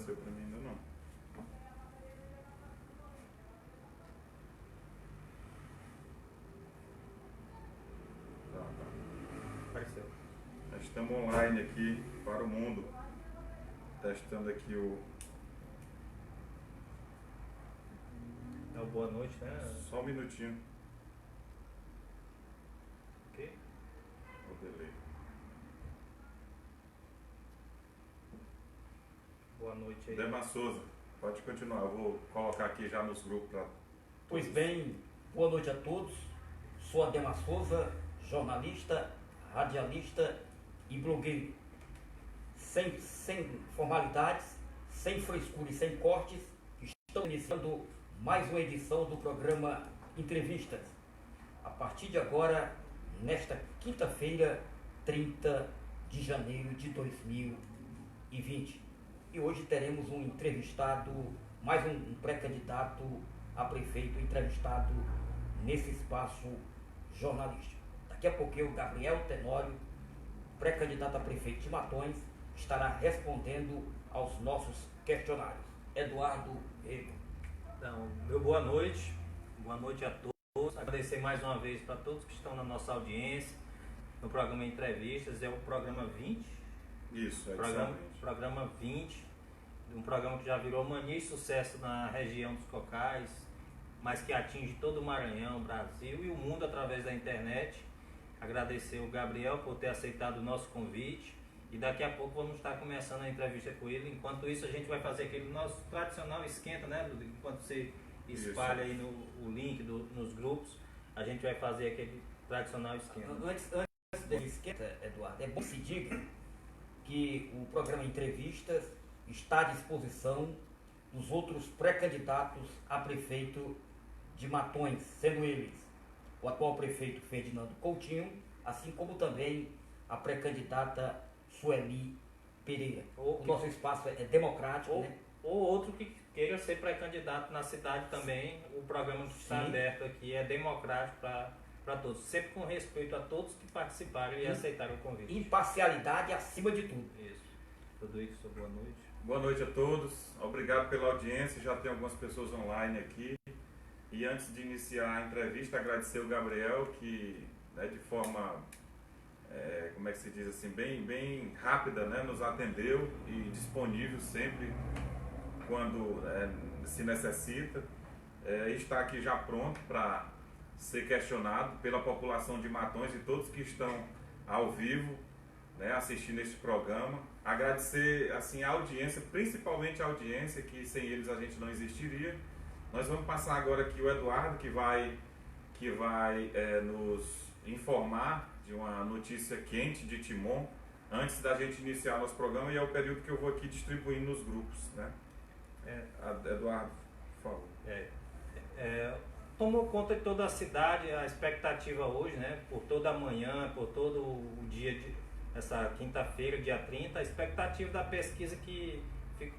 apareceu para mim ainda não. Tá. Apareceu. Nós estamos online aqui para o mundo. Testando aqui o... É o boa noite, né? Só um minutinho. Ok. O delay. Boa noite aí. Dema Souza, pode continuar. Eu vou colocar aqui já nos grupos para... Pois bem, boa noite a todos. Sou Adema Souza, jornalista, radialista e blogueiro. Sem formalidades, sem frescura e sem cortes, estamos iniciando mais uma edição do programa Entrevistas. A partir de agora, nesta quinta-feira, 30 de janeiro de 2020. E hoje teremos um entrevistado, mais um pré-candidato a prefeito entrevistado nesse espaço jornalístico. Daqui a pouquinho o Gabriel Tenório, pré-candidato a prefeito de Matões, estará respondendo aos nossos questionários. Eduardo Rego. Então, meu boa noite a todos. Agradecer mais uma vez para todos que estão na nossa audiência, no programa Entrevistas, é o programa 20. Isso, é programa 20, um programa que já virou mania e sucesso na região dos Cocais, mas que atinge todo o Maranhão, Brasil e o mundo através da internet. Agradecer o Gabriel por ter aceitado o nosso convite. E daqui a pouco vamos estar começando a entrevista com ele. Enquanto isso, a gente vai fazer aquele nosso tradicional esquenta, né, Rodrigo? Enquanto você espalha aí o link nos grupos, a gente vai fazer aquele tradicional esquenta. Antes desse esquenta, Eduardo, é bom que se diga que o programa Entrevistas está à disposição dos outros pré-candidatos a prefeito de Matões, sendo eles o atual prefeito Ferdinando Coutinho, assim como também a pré-candidata Sueli Pereira. O nosso espaço é democrático, né? Ou outro que queira ser pré-candidato na cidade também, o programa que está aberto aqui é democrático para todos, sempre com respeito a todos que participaram e aceitaram o convite. Imparcialidade acima de tudo. Isso. Rodrigo, boa noite. Boa noite a todos, obrigado pela audiência, já tem algumas pessoas online aqui. E antes de iniciar a entrevista, agradecer o Gabriel, que de forma, como é que se diz assim, bem rápida, né, nos atendeu e disponível sempre quando se necessita. Está aqui já pronto para ser questionado pela população de Matões e todos que estão ao vivo, né, assistindo este programa. Agradecer assim, a audiência, principalmente a audiência, que sem eles a gente não existiria. Nós vamos passar agora aqui o Eduardo, que vai nos informar de uma notícia quente de Timon, antes da gente iniciar nosso programa, e é o período que eu vou aqui distribuindo nos grupos, né? Eduardo, por favor. Tomou conta de toda a cidade, a expectativa hoje, né? Por toda a manhã, por todo o dia essa quinta-feira, dia 30, a expectativa da pesquisa que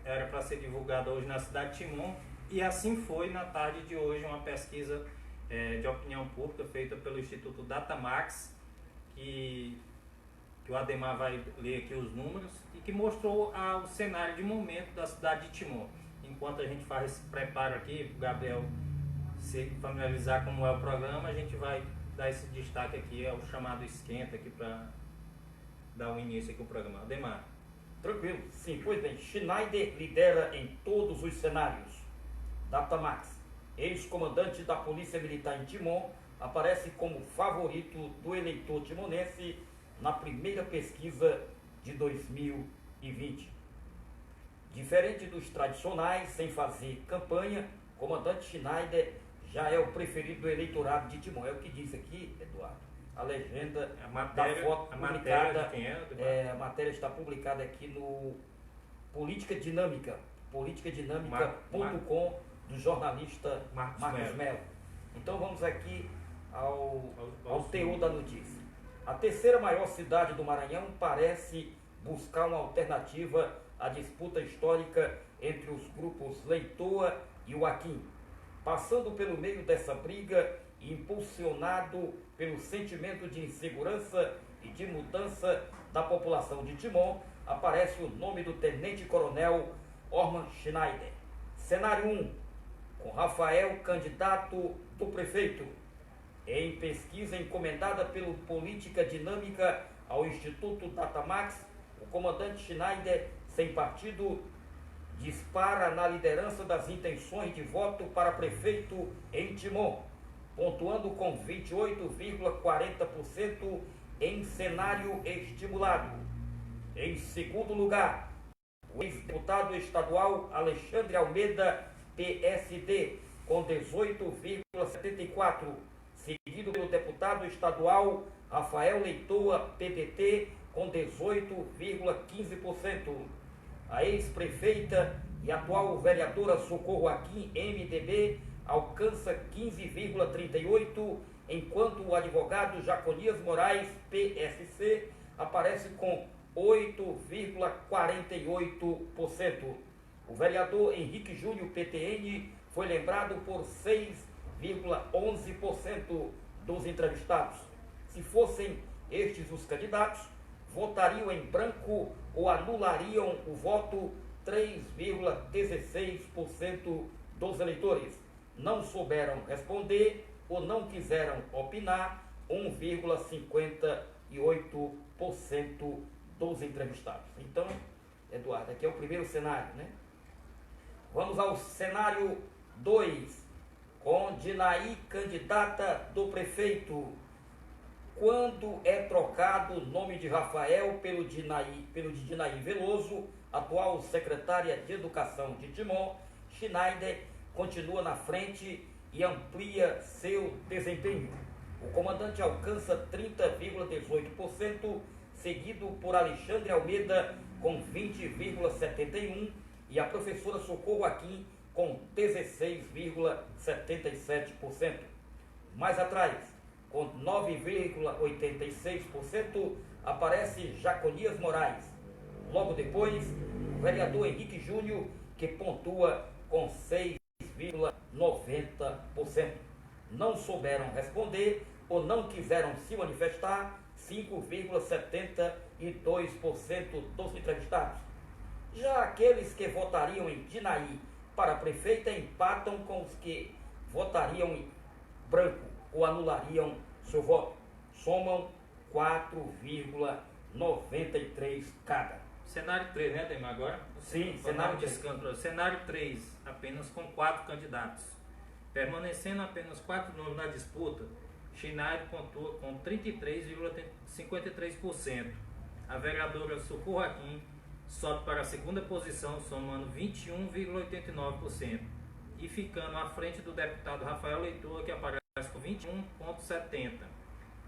era para ser divulgada hoje na cidade de Timon. E assim foi na tarde de hoje, uma pesquisa de opinião pública feita pelo Instituto Datamax, que o Ademar vai ler aqui os números, e que mostrou o cenário de momento da cidade de Timon. Enquanto a gente faz esse preparo aqui, o Gabriel se familiarizar como é o programa, a gente vai dar esse destaque aqui, é o chamado esquenta aqui para dar um início aqui ao programa. Ademar. Tranquilo, sim, pois bem, Schneider lidera em todos os cenários. Datamax, ex-comandante da Polícia Militar em Timon, aparece como favorito do eleitor timonense na primeira pesquisa de 2020. Diferente dos tradicionais, sem fazer campanha, comandante Schneider já é o preferido do eleitorado de Timon. É o que diz aqui, Eduardo, a legenda da foto publicada. A matéria está publicada aqui no politicadinâmica.com, do jornalista Marcos Melo. Então vamos aqui ao teor da notícia. A terceira maior cidade do Maranhão parece buscar uma alternativa à disputa histórica entre os grupos Leitoa e o Aquim. Passando pelo meio dessa briga e impulsionado pelo sentimento de insegurança e de mudança da população de Timon, aparece o nome do tenente-coronel Orman Schneider. Cenário 1, com Rafael, candidato do prefeito. Em pesquisa encomendada pelo Política Dinâmica ao Instituto Datamax, o comandante Schneider, sem partido, dispara na liderança das intenções de voto para prefeito em Timon, pontuando com 28,40% em cenário estimulado. Em segundo lugar, o ex-deputado estadual Alexandre Almeida, PSD, com 18,74%, seguido pelo deputado estadual Rafael Leitoa, PDT, com 18,15%. A ex-prefeita e atual vereadora Socorro Aquim, MDB, alcança 15,38%, enquanto o advogado Jaconias Moraes, PSC, aparece com 8,48%. O vereador Henrique Júnior, PTN, foi lembrado por 6,11% dos entrevistados. Se fossem estes os candidatos, votariam em branco ou anulariam o voto 3,16% dos eleitores. Não souberam responder ou não quiseram opinar 1,58% dos entrevistados. Então, Eduardo, aqui é o primeiro cenário, né? Vamos ao cenário 2, com Dinaí, candidata do prefeito. Quando é trocado o nome de Rafael pelo de Dinaí Veloso, atual secretária de Educação de Timon, Schneider continua na frente e amplia seu desempenho. O comandante alcança 30,18%, seguido por Alexandre Almeida com 20,71% e a professora Socorro Aquim com 16,77%. Mais atrás, com 9,86%, aparece Jaconias Moraes. Logo depois, o vereador Henrique Júnior, que pontua com 6,90%. Não souberam responder ou não quiseram se manifestar 5,72% dos entrevistados. Já aqueles que votariam em Dinaí para prefeita empatam com os que votariam em branco ou anulariam seu voto. Somam 4,93 cada. Cenário 3, né, Demar, agora? Sim, cenário 3. Cenário 3, apenas com 4 candidatos. Permanecendo apenas 4 nomes na disputa, Schneider pontua com 33,53%. A vereadora Socorro Aquim sobe para a segunda posição, somando 21,89%. E ficando à frente do deputado Rafael Leitoa, que aparece com 21,70%.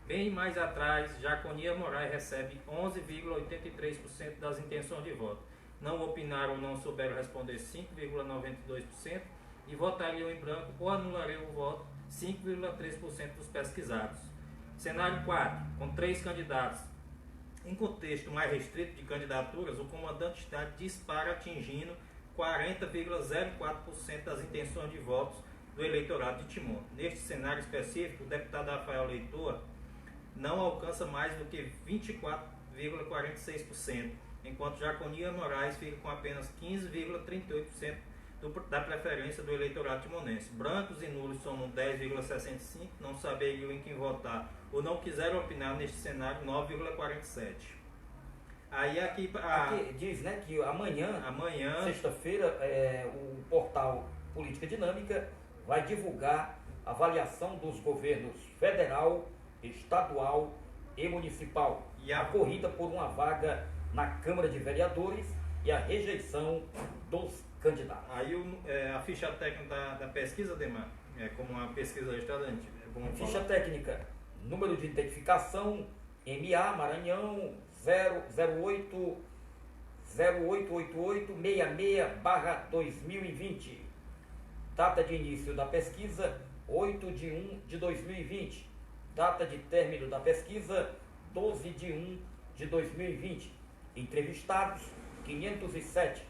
Bem mais atrás, Jaconias Moraes recebe 11,83% das intenções de voto. Não opinaram ou não souberam responder 5,92% e votariam em branco ou anulariam o voto 5,3% dos pesquisados. Cenário 4, com 3 candidatos. Em contexto mais restrito de candidaturas, o comandante está dispara atingindo 40,04% das intenções de votos do eleitorado de Timon. Neste cenário específico, o deputado Rafael Leitoa não alcança mais do que 24,46%, enquanto Jaconias Moraes fica com apenas 15,38% da preferência do eleitorado timonense. Brancos e nulos somam 10,65%, não saberiam em quem votar ou não quiseram opinar neste cenário 9,47%. Aí aqui diz, né, que amanhã sexta-feira, o portal Política Dinâmica vai divulgar a avaliação dos governos federal, estadual e municipal. E a corrida por uma vaga na Câmara de Vereadores e a rejeição dos candidatos. Aí a ficha técnica da pesquisa, Demar, é como uma pesquisa estudante. Ficha técnica, número de identificação, MA, Maranhão, 0888-66-2020. Data de início da pesquisa, 8/1/2020. Data de término da pesquisa, 12/1/2020. Entrevistados, 507.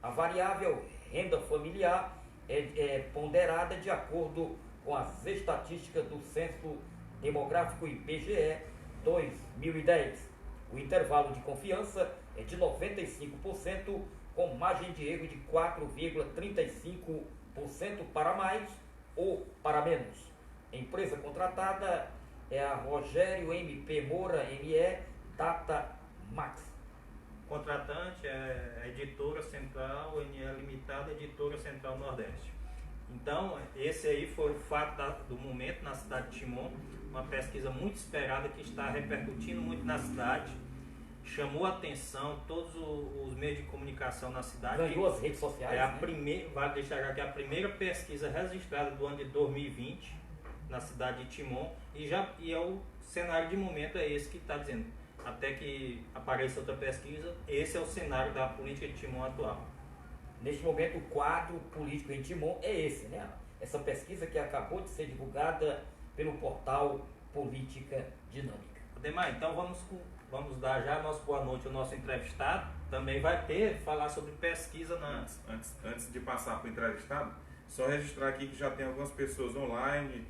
A variável renda familiar é ponderada de acordo com as estatísticas do Censo Demográfico IBGE 2010. O intervalo de confiança é de 95% com margem de erro de 4,35% para mais ou para menos. A empresa contratada é a Rogério MP Moura ME Data Max. Contratante é a Editora Central NE Limitada, Editora Central Nordeste. Então, esse aí foi o fato do momento na cidade de Timon, uma pesquisa muito esperada que está repercutindo muito na cidade, chamou a atenção todos os meios de comunicação na cidade. Ganhou as redes sociais. Vale destacar que é a primeira pesquisa registrada do ano de 2020 na cidade de Timon e é o cenário de momento é esse que está dizendo. Até que apareça outra pesquisa, esse é o cenário da política de Timon atual. Neste momento, o quadro político em Timon é esse, né? Essa pesquisa que acabou de ser divulgada pelo portal Política Dinâmica. Ademar, então vamos dar já nosso boa noite ao nosso entrevistado. Também vai falar sobre pesquisa na... Antes de passar para o entrevistado, só registrar aqui que já tem algumas pessoas online,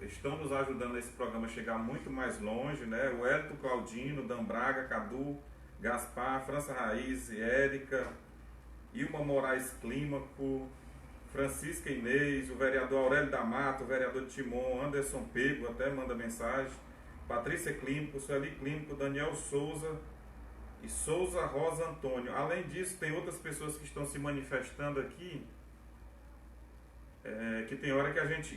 estão nos ajudando esse programa a chegar muito mais longe, né? O Hélito Claudino, Dan Braga, Cadu, Gaspar, França Raiz, Érica, Ilma Moraes Clímaco, Francisca Inês, o vereador Aurélio da Mata, o vereador de Timon, Anderson Pego, até manda mensagem, Patrícia Clímaco, Sueli Clímaco, Daniel Souza e Souza Rosa Antônio. Além disso, tem outras pessoas que estão se manifestando aqui, que tem hora que a gente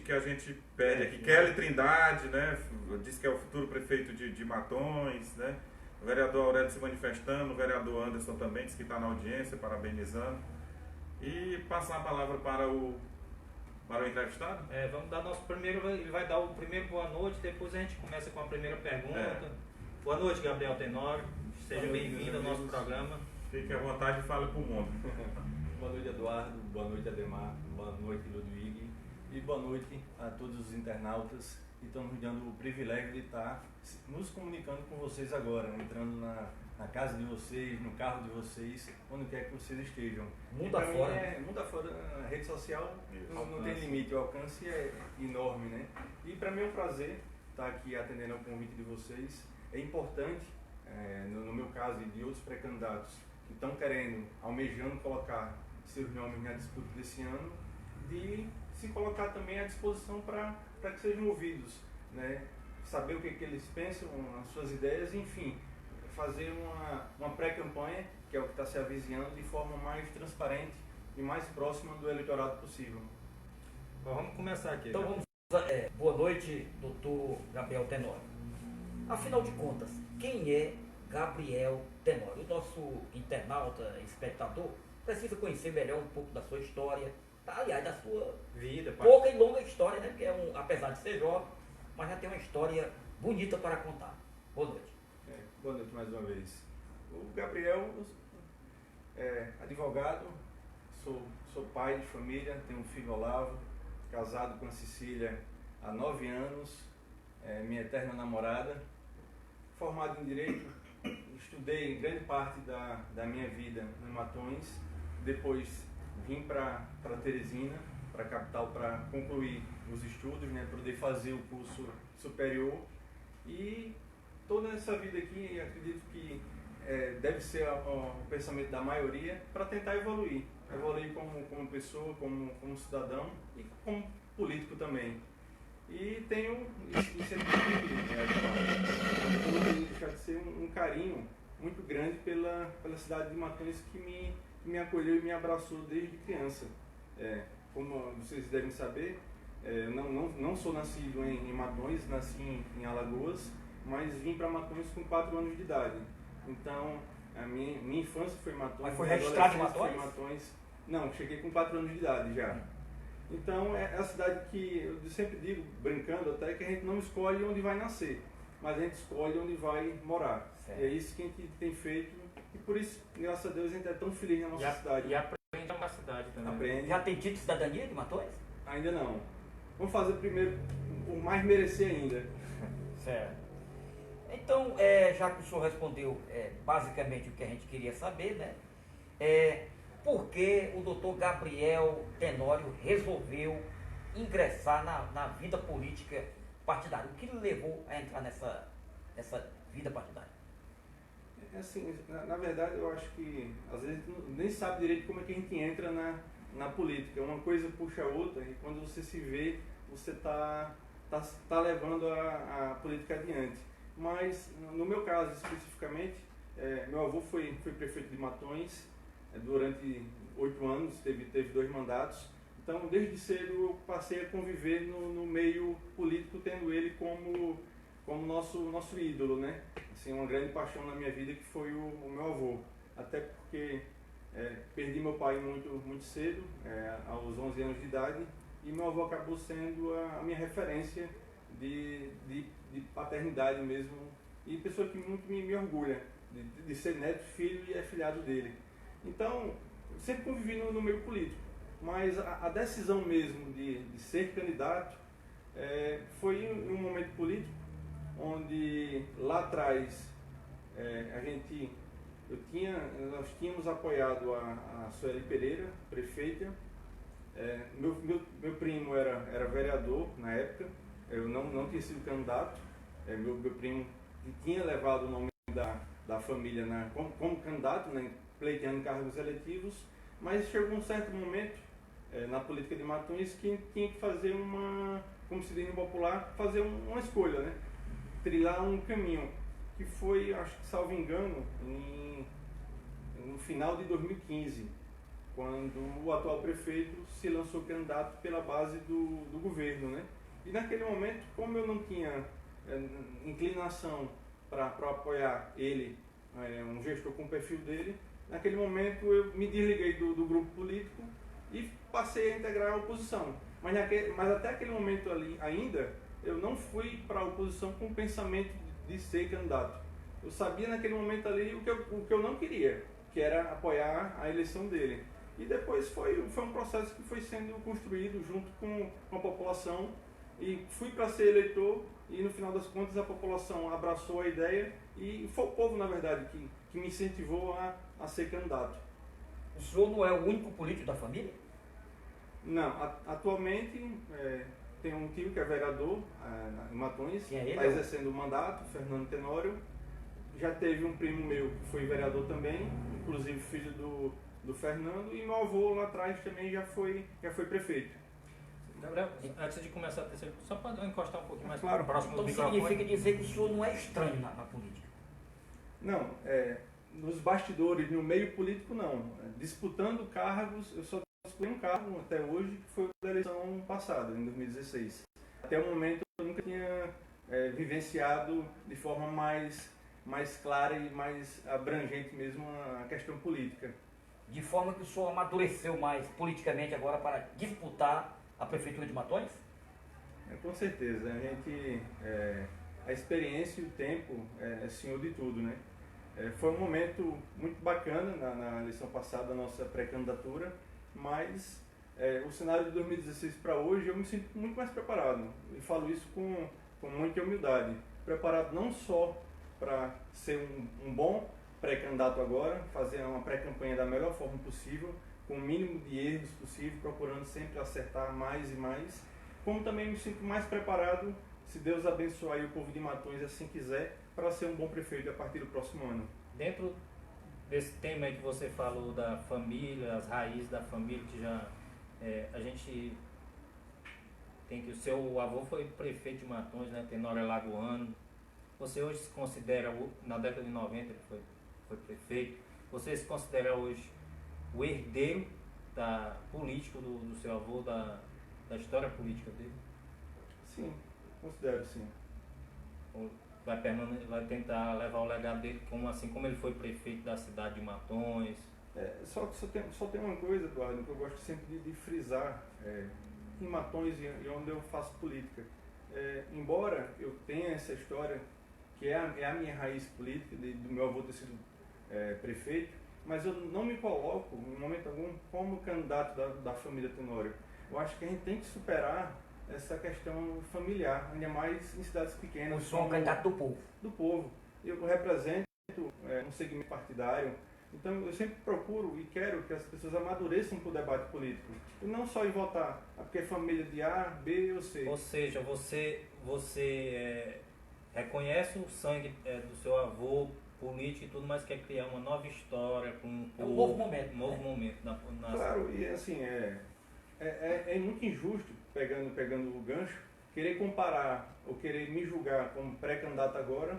pede aqui. Kelly Trindade, né, diz que é o futuro prefeito de Matões, né? O vereador Aurélio se manifestando, o vereador Anderson também diz que está na audiência, parabenizando. E passar a palavra para o entrevistado? Vamos dar nosso primeiro, ele vai dar o primeiro boa noite, depois a gente começa com a primeira pergunta. Boa noite, Gabriel Tenório, seja bem-vindo ao nosso programa. Fique à vontade e fale para o mundo. Boa noite, Eduardo, boa noite, Ademar, boa noite, Ludwig, e boa noite a todos os internautas que estão nos dando o privilégio de estar nos comunicando com vocês agora, né? Entrando na casa de vocês, no carro de vocês, onde quer que vocês estejam. Mundo afora. Mundo afora, a rede social não tem limite, o alcance é enorme, né? E para mim é um prazer estar aqui atendendo ao convite de vocês. É importante, no meu caso e de outros pré-candidatos que estão almejando colocar seus nomes na disputa desse ano, de se colocar também à disposição para que sejam ouvidos, né? Saber o que eles pensam, as suas ideias, enfim, fazer uma pré-campanha, que é o que está se avizinhando, de forma mais transparente e mais próxima do eleitorado possível. Bom, vamos começar aqui. Então vamos. Boa noite, doutor Gabriel Tenório. Afinal de contas, quem é Gabriel Tenório? O nosso internauta, espectador, precisa conhecer melhor um pouco da sua história, aliás, da sua vida, pouca e longa história, né? Porque apesar de ser jovem, mas já tem uma história bonita para contar. Boa noite. Boa noite mais uma vez. O Gabriel é advogado, sou pai de família, tenho um filho Olavo, casado com a Cecília há 9 anos, minha eterna namorada, formado em Direito, estudei grande parte da minha vida em Matões, depois vim para Teresina, para a capital, para concluir os estudos, né, poder fazer o curso superior, e toda essa vida aqui, acredito que deve ser o pensamento da maioria, para tentar evoluir como pessoa, como cidadão e como político também. E tenho deixar de ser um carinho muito grande pela cidade de Matões, que me acolheu e me abraçou desde criança. Como vocês devem saber, não sou nascido em Matões, nasci em Alagoas, mas vim para Matões com 4 anos de idade. Então, a minha infância foi Matões. Mas foi registrado em Matões? Matões? Não, cheguei com 4 anos de idade já. Então, é a cidade que eu sempre digo, brincando até, que a gente não escolhe onde vai nascer, mas a gente escolhe onde vai morar. Certo. É isso que a gente tem feito, e por isso, graças a Deus, a gente é tão feliz na nossa cidade. E aprende a cidade também. Aprende. Já tem título de cidadania de Matões? Ainda não. Vamos fazer primeiro, por mais merecer ainda. Certo. Então, já que o senhor respondeu basicamente o que a gente queria saber, né? Por que o doutor Gabriel Tenório resolveu ingressar na vida política partidária? O que lhe levou a entrar nessa vida partidária? assim, na verdade eu acho que às vezes nem sabe direito como é que a gente entra na política. Uma coisa puxa a outra e quando você se vê, você tá levando a política adiante. Mas no meu caso especificamente, meu avô foi prefeito de Matões durante 8 anos, teve 2 mandatos. Então desde cedo eu passei a conviver no meio político, tendo ele como nosso ídolo, né? Assim, uma grande paixão na minha vida que foi o meu avô. Até porque perdi meu pai muito cedo, aos 11 anos de idade, e meu avô acabou sendo a minha referência de paternidade mesmo, e pessoa que muito me orgulha de ser neto, filho e afilhado dele. Então, sempre convivi no meio político, mas a decisão mesmo de ser candidato foi em um momento político onde lá atrás nós tínhamos apoiado a Sueli Pereira, prefeita. Meu primo era vereador na época, eu não tinha sido candidato. Meu primo tinha levado o nome da família como candidato, né, pleiteando cargos eletivos, mas chegou um certo momento na política de Matões que tinha que fazer como se diz no popular, fazer uma escolha, né? Trilhar um caminho, que foi, acho que salvo engano, no final de 2015, quando o atual prefeito se lançou candidato pela base do governo, né? E naquele momento, como eu não tinha inclinação para apoiar ele, um gestor com o perfil dele, naquele momento eu me desliguei do grupo político e passei a integrar a oposição. Mas até aquele momento ali ainda, eu não fui para a oposição com o pensamento de ser candidato. Eu sabia naquele momento ali o que eu não queria, que era apoiar a eleição dele. E depois foi um processo que foi sendo construído junto com a população, e fui para ser eleitor, e no final das contas a população abraçou a ideia, e foi o povo, na verdade, que me incentivou a ser candidato. O senhor não é o único político da família? Não, atualmente tem um tio que é vereador em Matões, está exercendo o mandato, Fernando Tenório. Já teve um primo meu que foi vereador também, inclusive filho do Fernando, e meu avô lá atrás também já foi prefeito. Gabriel, antes de começar a terceira, só para encostar um pouquinho mais claro. próximo do Então microfone. significa dizer que o senhor não é estranho na política? Não, nos bastidores, no meio político não. Disputando cargos, eu só disputei um cargo até hoje, que foi o da eleição passada, em 2016. Até o momento eu nunca tinha vivenciado de forma mais clara e mais abrangente mesmo a questão política. De forma que o senhor amadureceu mais politicamente agora para disputar a prefeitura de Matões? Com certeza, a experiência e o tempo é senhor de tudo, né? Foi um momento muito bacana na eleição passada, a nossa pré-candidatura, mas o cenário de 2016 para hoje eu me sinto muito mais preparado, e falo isso com muita humildade. Preparado não só para ser um bom pré-candidato agora, fazer uma pré-campanha da melhor forma possível, com o mínimo de erros possível, procurando sempre acertar mais e mais, como também me sinto mais preparado, se Deus abençoar aí o povo de Matões assim quiser, para ser um bom prefeito a partir do próximo ano. Dentro desse tema aí que você falou da família, as raízes da família, que já a gente tem que o seu avô foi prefeito de Matões, né, Tenório Alagoano. Você hoje se considera, na década de 90 ele foi prefeito, você se considera hoje o herdeiro político do seu avô, da história política dele? Sim, considero sim. Vai tentar levar o legado dele, assim como ele foi prefeito da cidade de Matões? Só tem uma coisa, Eduardo, que eu gosto sempre de frisar, em Matões e onde eu faço política. Embora eu tenha essa história, que é a minha raiz política, do meu avô ter sido prefeito, mas eu não me coloco, em momento algum, como candidato da família Tenório. Eu acho que a gente tem que superar essa questão familiar, ainda mais em cidades pequenas. Eu sou um candidato do povo. Do povo. Eu represento um segmento partidário, então eu sempre procuro e quero que as pessoas amadureçam para o debate político. E não só em votar, porque é família de A, B ou C. Ou seja, você reconhece o sangue do seu avô política e tudo, mas quer criar uma nova história com É um novo momento. um novo momento na Claro, e assim, é muito injusto, pegando o gancho, querer comparar ou querer me julgar como pré-candidato agora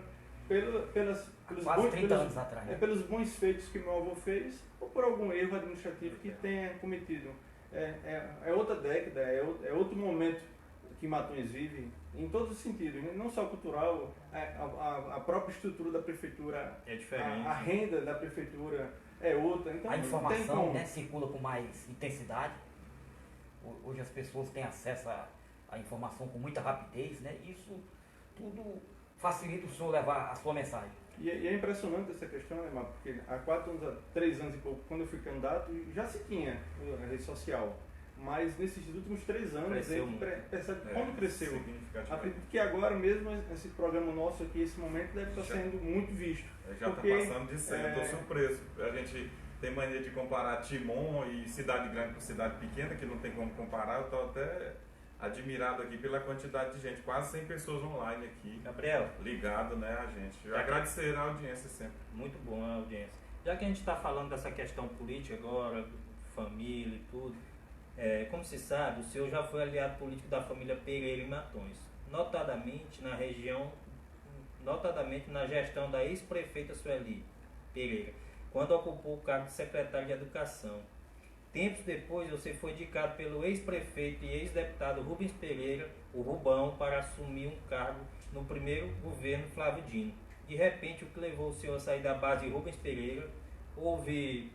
pelos Quase 30 anos atrás. pelos bons feitos que meu avô fez ou por algum erro administrativo que tenha cometido. É outra década, é outro momento que Matões vive, em todos os sentidos, né? Não só cultural, a própria estrutura da prefeitura, é diferente. a renda da prefeitura é outra. Então, A não tem informação, como. né, circula com mais intensidade. Hoje as pessoas têm acesso à informação com muita rapidez, né? Isso tudo facilita o senhor levar a sua mensagem. E é impressionante essa questão, né, Marco? Porque há 3 anos e pouco, quando eu fui candidato, já se tinha a rede social. Mas nesses últimos 3 anos, Cresceu a gente muito. percebe como cresceu. Significativamente. Acredito que agora mesmo esse programa nosso aqui, esse momento, deve estar sendo muito visto. Já está Porque, passando de 100, eu estou surpreso. A gente tem mania de comparar Timon e cidade grande com cidade pequena, que não tem como comparar. Eu estou até admirado aqui pela quantidade de gente, quase 100 pessoas online aqui, Gabriel, ligado, né, a gente. Agradecer a audiência sempre. muito bom a audiência. Já que a gente está falando dessa questão política agora, família e tudo, como se sabe, o senhor já foi aliado político da família Pereira e Matões, notadamente na gestão da ex-prefeita Sueli Pereira, quando ocupou o cargo de secretário de Educação. Tempos depois, você foi indicado pelo ex-prefeito e ex-deputado Rubens Pereira, o Rubão, para assumir um cargo no primeiro governo Flávio Dino. De repente, o que levou o senhor a sair da base de Rubens Pereira? Houve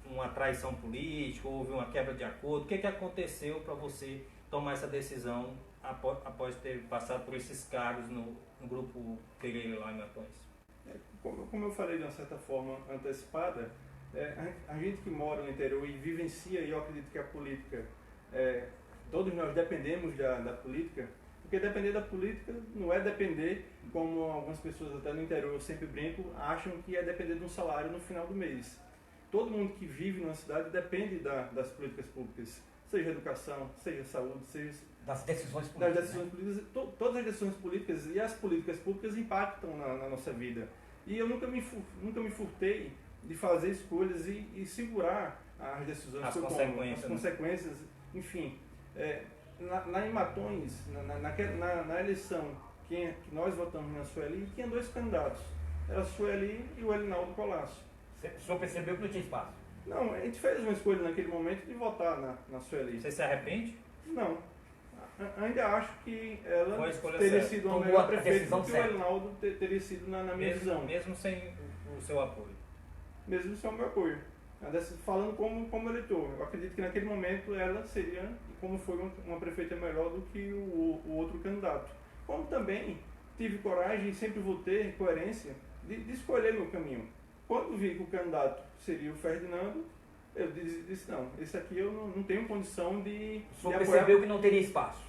uma traição política, houve uma quebra de acordo? O que aconteceu para você tomar essa decisão após ter passado por esses cargos no grupo Pereira lá em Matões? Como eu falei de uma certa forma antecipada, a gente que mora no interior e vivencia, e eu acredito que a política, todos nós dependemos da política, porque depender da política não é depender, como algumas pessoas até no interior, eu sempre brinco, acham que é depender de um salário no final do mês. Todo mundo que vive numa cidade depende das políticas públicas, seja educação, seja saúde, seja Das decisões políticas. das decisões políticas. Todas as decisões políticas e as políticas públicas impactam na nossa vida. E eu nunca me furtei de fazer escolhas e segurar as decisões As que eu tomo, consequências, as né? consequências, enfim. Lá em Matões, na eleição que nós votamos na Sueli, tinha 2 candidatos. Era a Sueli e o Elinaldo Colasso. O senhor percebeu que não tinha espaço? Não, a gente fez uma escolha naquele momento de votar na Sueli. Você se arrepende? Não. Ainda acho que ela Foi a escolha teria certa. sido uma Tomou melhor a prefeita decisão do que o certa. Elinaldo teria sido na minha visão. Mesmo sem o seu apoio. Mesmo sem o meu apoio. Falando como eleitor, eu acredito que naquele momento ela seria, como foi uma prefeita melhor do que o outro candidato. Como também tive coragem e sempre vou ter coerência de escolher meu caminho. Quando vi que o candidato seria o Ferdinando, eu disse não, esse aqui eu não tenho condição de O senhor apoiar. percebeu que não teria espaço?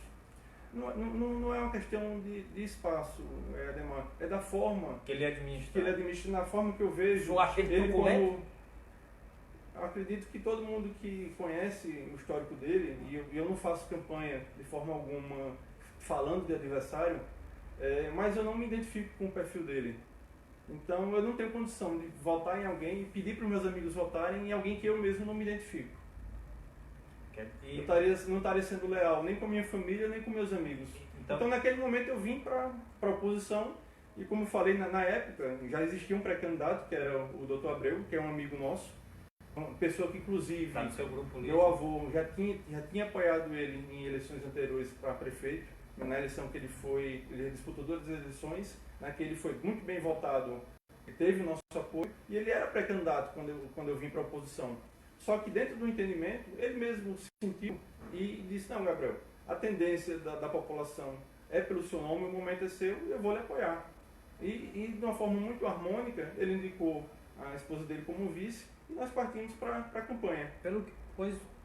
Não é uma questão de espaço, Ademar, é da forma Que ele administra. que ele administra, na forma que eu vejo O senhor acha ele ele truculento? como... Eu acredito que todo mundo que conhece o histórico dele, e eu não faço campanha de forma alguma falando de adversário, mas eu não me identifico com o perfil dele. Então eu não tenho condição de votar em alguém e pedir para os meus amigos votarem em alguém que eu mesmo não me identifico. E- Eu não estaria sendo leal nem com a minha família, nem com meus amigos. Então naquele momento eu vim para a oposição e, como eu falei, na época já existia um pré-candidato, que era o Dr. Abreu, que é um amigo nosso, uma pessoa que inclusive Está no seu grupo político. meu avô já tinha apoiado ele em eleições anteriores para prefeito. Na eleição que ele disputou 2 eleições, na que ele foi muito bem votado, teve o nosso apoio, e ele era pré-candidato quando eu vim para a oposição. Só que dentro do entendimento, ele mesmo sentiu e disse, não, Gabriel, a tendência da população é pelo seu nome, o momento é seu, eu vou lhe apoiar. E de uma forma muito harmônica, ele indicou a esposa dele como vice, e nós partimos para a campanha.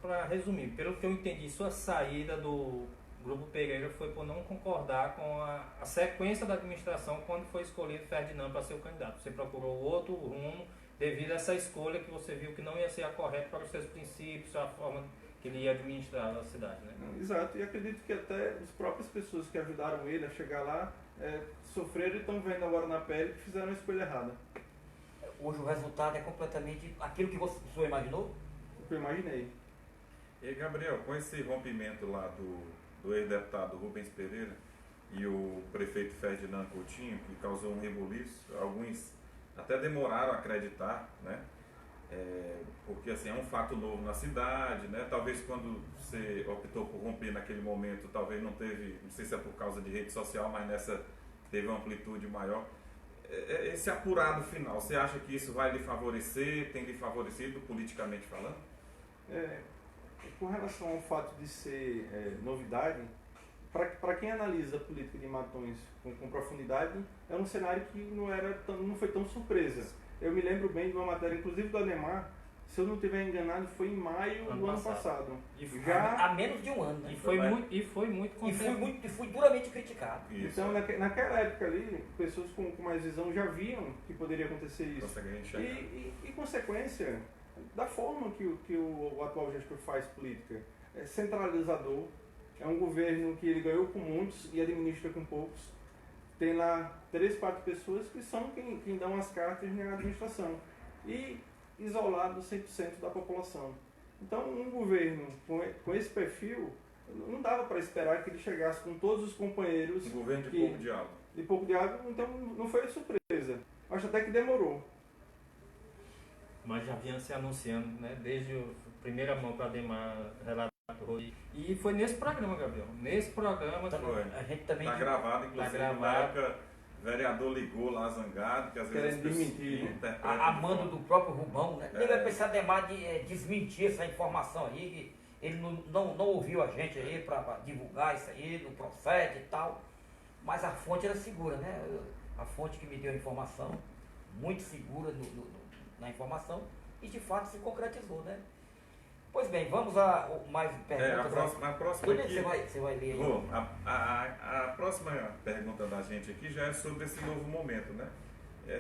Para resumir, pelo que eu entendi, sua saída do Grupo Pereira foi por não concordar com a sequência da administração quando foi escolhido Ferdinando para ser o candidato. Você procurou outro rumo devido a essa escolha que você viu que não ia ser a correta para os seus princípios, a forma que ele ia administrar a cidade, né? Exato, e acredito que até as próprias pessoas que ajudaram ele a chegar lá sofreram e estão vendo agora na pele que fizeram a escolha errada. Hoje o resultado é completamente aquilo que o senhor imaginou? O que eu imaginei. E Gabriel, com esse rompimento lá do ex-deputado Rubens Pereira e o prefeito Ferdinando Coutinho, que causou um rebuliço, alguns até demoraram a acreditar, né? Porque assim, é um fato novo na cidade, né? Talvez quando você optou por romper naquele momento, talvez não teve, não sei se é por causa de rede social, mas nessa teve uma amplitude maior. Esse apurado final, você acha que isso vai lhe favorecer, tem lhe favorecido politicamente falando? Com relação ao fato de ser novidade, para quem analisa a política de Matões com profundidade, é um cenário que não foi tão surpresa. Eu me lembro bem de uma matéria, inclusive do Ademar, se eu não estiver enganado, foi em maio do ano passado. Há menos de um ano, né? E foi muito E fui duramente criticado. Isso. Então, naquela época ali, pessoas com mais visão já viam que poderia acontecer isso. Conseguem enxergar. E consequência da forma que o atual gestor faz política. É centralizador, é um governo que ele ganhou com muitos e administra com poucos. Tem lá 3, 4 pessoas que são quem dão as cartas na administração. E isolado 100% da população. Então, um governo com esse perfil, não dava para esperar que ele chegasse com todos os companheiros. Um governo de pouco diálogo. De pouco diálogo, então não foi surpresa. Acho até que demorou. Mas já vinha se anunciando, né? Desde a primeira mão que o Ademar relatou. E foi nesse programa, Gabriel. Nesse programa Foi. A gente também... Tá gravado, inclusive, na época, o vereador ligou lá zangado, que às vezes Querendo desmentir, né? interpretam A de mando forma- do próprio Rubão, né? Ele vai pensar Ademar de desmentir essa informação aí, que ele não ouviu a gente aí para divulgar isso aí, não procede e tal. Mas a fonte era segura, né? A fonte que me deu a informação, muito segura na informação, e de fato se concretizou, né? Pois bem, vamos a mais perguntas. A próxima Tudo bem aqui, que você vai ler aí. Vou. A próxima pergunta da gente aqui já é sobre esse novo momento, né?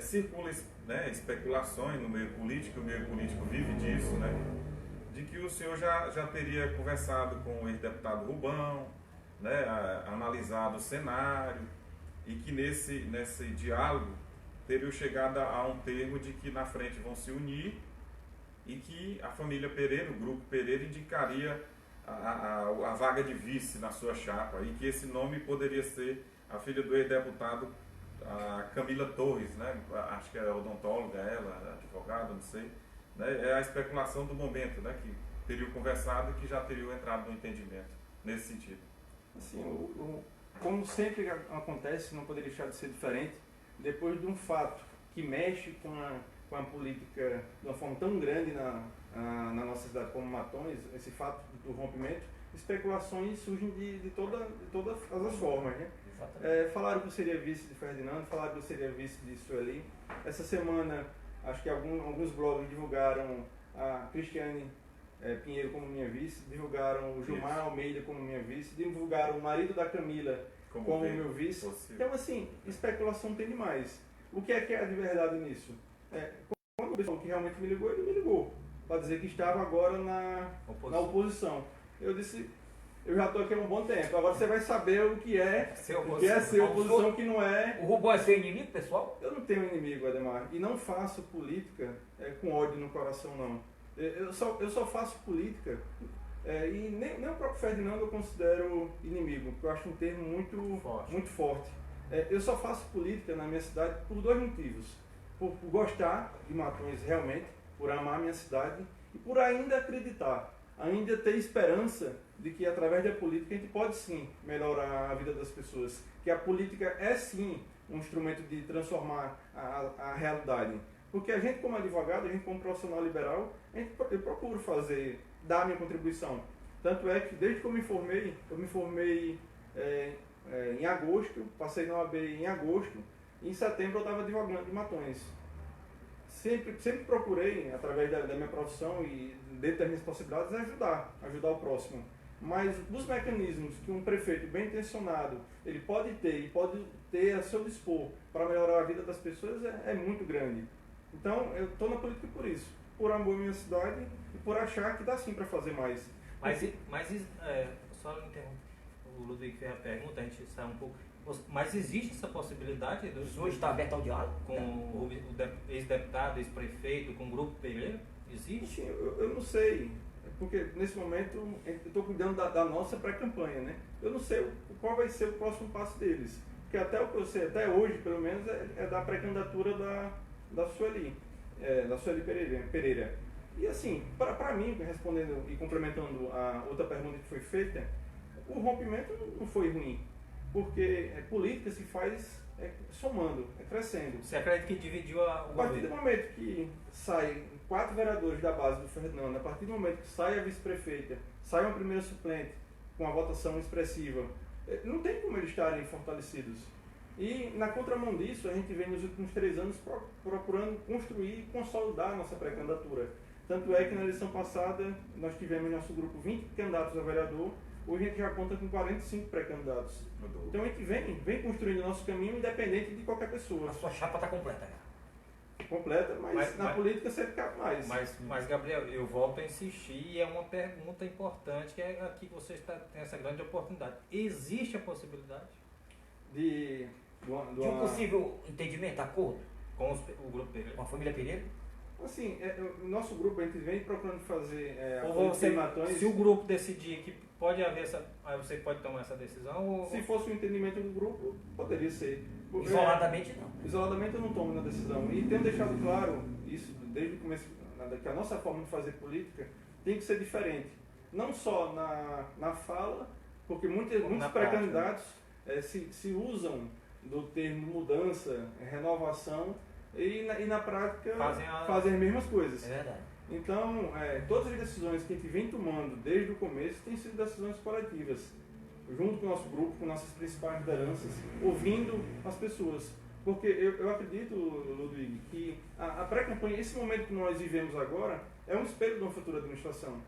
Circula, né, especulações no meio político, o meio político vive disso, né? De que o senhor já teria conversado com o ex-deputado Rubão, né, analisado o cenário, e que nesse diálogo teria chegado a um termo de que na frente vão se unir e que a família Pereira, o grupo Pereira, indicaria a vaga de vice na sua chapa, e que esse nome poderia ser a filha do ex-deputado, a Camila Torres, né? Acho que é odontóloga ela, advogada, não sei. Né? É a especulação do momento, né? Que teriam conversado e que já teriam entrado no entendimento, nesse sentido. Assim, como sempre acontece, não poderia deixar de ser diferente, depois de um fato que mexe com a política de uma forma tão grande na nossa cidade como Matões, esse fato do rompimento, especulações surgem de todas as formas, né? Falaram que eu seria vice de Ferdinando, falaram que eu seria vice de Sueli. Essa semana, acho que alguns blogs divulgaram a Cristiane Pinheiro como minha vice, divulgaram o Gilmar Almeida como minha vice, divulgaram o marido da Camila como meu vice. Possível. Então, assim, especulação tem demais. O que é de verdade nisso? Quando o pessoal que realmente me ligou, ele me ligou para dizer que estava agora na oposição. Eu disse, eu já estou aqui há um bom tempo, agora você vai saber o que é ser oposição, que não é... O Rubão é seu inimigo, pessoal? Eu não tenho inimigo, Ademar, e não faço política com ódio no coração, não. Eu só faço política, e nem o próprio Ferdinando eu considero inimigo, porque eu acho um termo muito forte. Eu só faço política na minha cidade por 2 motivos. Por gostar de Matões realmente, por amar a minha cidade e por ainda acreditar, ainda ter esperança de que através da política a gente pode sim melhorar a vida das pessoas, que a política é sim um instrumento de transformar a realidade. Porque a gente como advogado, a gente como profissional liberal, eu procuro dar a minha contribuição. Tanto é que desde que eu me formei em agosto, passei na OAB em agosto, e em setembro eu estava advogando de Matões. Sempre procurei, através da minha profissão e dentro das minhas possibilidades, ajudar o próximo. Mas os mecanismos que um prefeito bem intencionado ele pode ter a seu dispor para melhorar a vida das pessoas é muito grande. Então eu estou na política por isso, por amor à minha cidade e por achar que dá sim para fazer mais. Mas só interromper. O Ludwig fez a pergunta, a gente sai um pouco. Mas existe essa possibilidade O senhor está aberto ao diálogo? com o ex-deputado, ex-prefeito, com o Grupo Pereira? Existe? Assim, eu não sei, porque nesse momento eu estou cuidando da nossa pré-campanha, né? Eu não sei qual vai ser o próximo passo deles, porque até o que eu sei, até hoje pelo menos, é da pré-candidatura da Sueli Pereira. E assim, para mim, respondendo e complementando a outra pergunta que foi feita, o rompimento não foi ruim, porque política se faz somando, crescendo. Você acredita que dividiu o A partir do governo? momento que saem 4 vereadores da base do Fernando, a partir do momento que sai a vice-prefeita, sai uma primeira suplente com a votação expressiva, não tem como eles estarem fortalecidos. E na contramão disso, a gente vem nos últimos 3 anos procurando construir e consolidar a nossa pré-candidatura. Tanto é que na eleição passada nós tivemos em nosso grupo 20 candidatos a vereador, hoje a gente já conta com 45 pré-candidatos. Então a gente vem construindo o nosso caminho independente de qualquer pessoa. A sua chapa está completa já. Completa, mas na política sempre cabe mais. Mas, Gabriel, eu volto a insistir e é uma pergunta importante, que é aqui que você tem essa grande oportunidade. Existe a possibilidade De um possível entendimento, acordo com o Grupo Pereira? com a família Pereira? Assim, o nosso grupo, a gente vem procurando fazer a Ou política você, de Matões. se o grupo decidir que pode haver aí você pode tomar essa decisão? Ou... Se fosse o entendimento do grupo, poderia ser. Isoladamente não. Isoladamente eu não tomo na decisão. E tenho deixado claro isso desde o começo, que a nossa forma de fazer política tem que ser diferente. Não só na fala, porque muitos pré-candidatos se usam do termo mudança, renovação, e na prática fazem as mesmas coisas. É verdade. Então, todas as decisões que a gente vem tomando desde o começo têm sido decisões coletivas, junto com o nosso grupo, com nossas principais lideranças, ouvindo as pessoas. Porque eu acredito, Ludwig, que a pré-campanha, esse momento que nós vivemos agora, é um espelho de uma futura administração.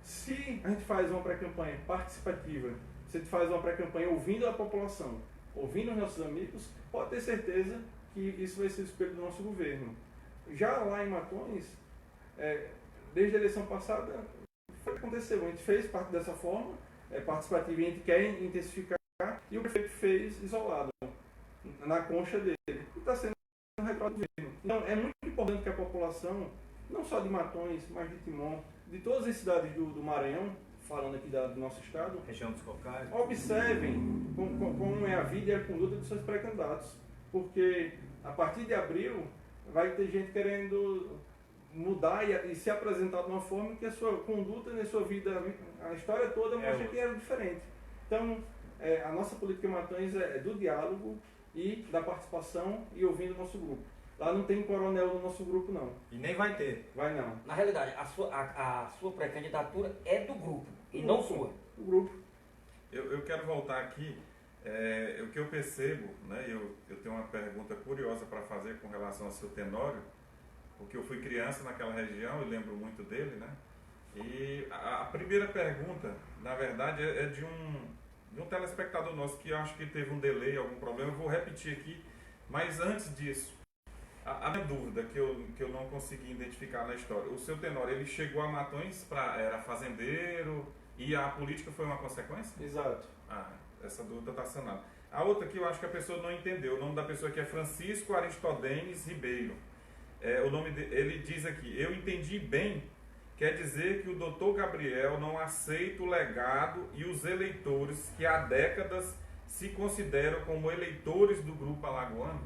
Se a gente faz uma pré-campanha participativa, se a gente faz uma pré-campanha ouvindo a população, ouvindo os nossos amigos, pode ter certeza que isso vai ser o espelho do nosso governo. Já lá em Matões, desde a eleição passada, foi o que aconteceu. A gente fez parte dessa forma, participativa, e a gente quer intensificar, e o prefeito fez isolado, na concha dele. E está sendo um retrato do governo. Então, é muito importante que a população, não só de Matões, mas de Timon, de todas as cidades do Maranhão, falando aqui do nosso estado, Região dos Cocais, observem como é a vida e a conduta dos seus pré-candidatos. Porque a partir de abril vai ter gente querendo mudar e se apresentar de uma forma que a sua conduta na sua vida, a história toda mostra que era diferente. Então, a nossa política em Matões é do diálogo e da participação e ouvindo o nosso grupo. Lá não tem coronel no nosso grupo, não. e nem vai ter. Vai não. Na realidade, a sua pré-candidatura é do grupo e não sua. O grupo. Eu quero voltar aqui. O que eu percebo, né, eu tenho uma pergunta curiosa para fazer com relação ao seu Tenório, porque eu fui criança naquela região e lembro muito dele, né? E a primeira pergunta, na verdade, é de um telespectador nosso que eu acho que teve um delay, algum problema. Eu vou repetir aqui, mas antes disso, a minha dúvida que eu não consegui identificar na história, o seu Tenório, ele chegou a Matões, era fazendeiro e a política foi uma consequência? Exato. Essa dúvida está sanada. A outra que eu acho que a pessoa não entendeu, o nome da pessoa aqui é Francisco Aristodenes Ribeiro. O nome ele diz aqui, eu entendi bem, quer dizer que o doutor Gabriel não aceita o legado e os eleitores que há décadas se consideram como eleitores do grupo alagoano?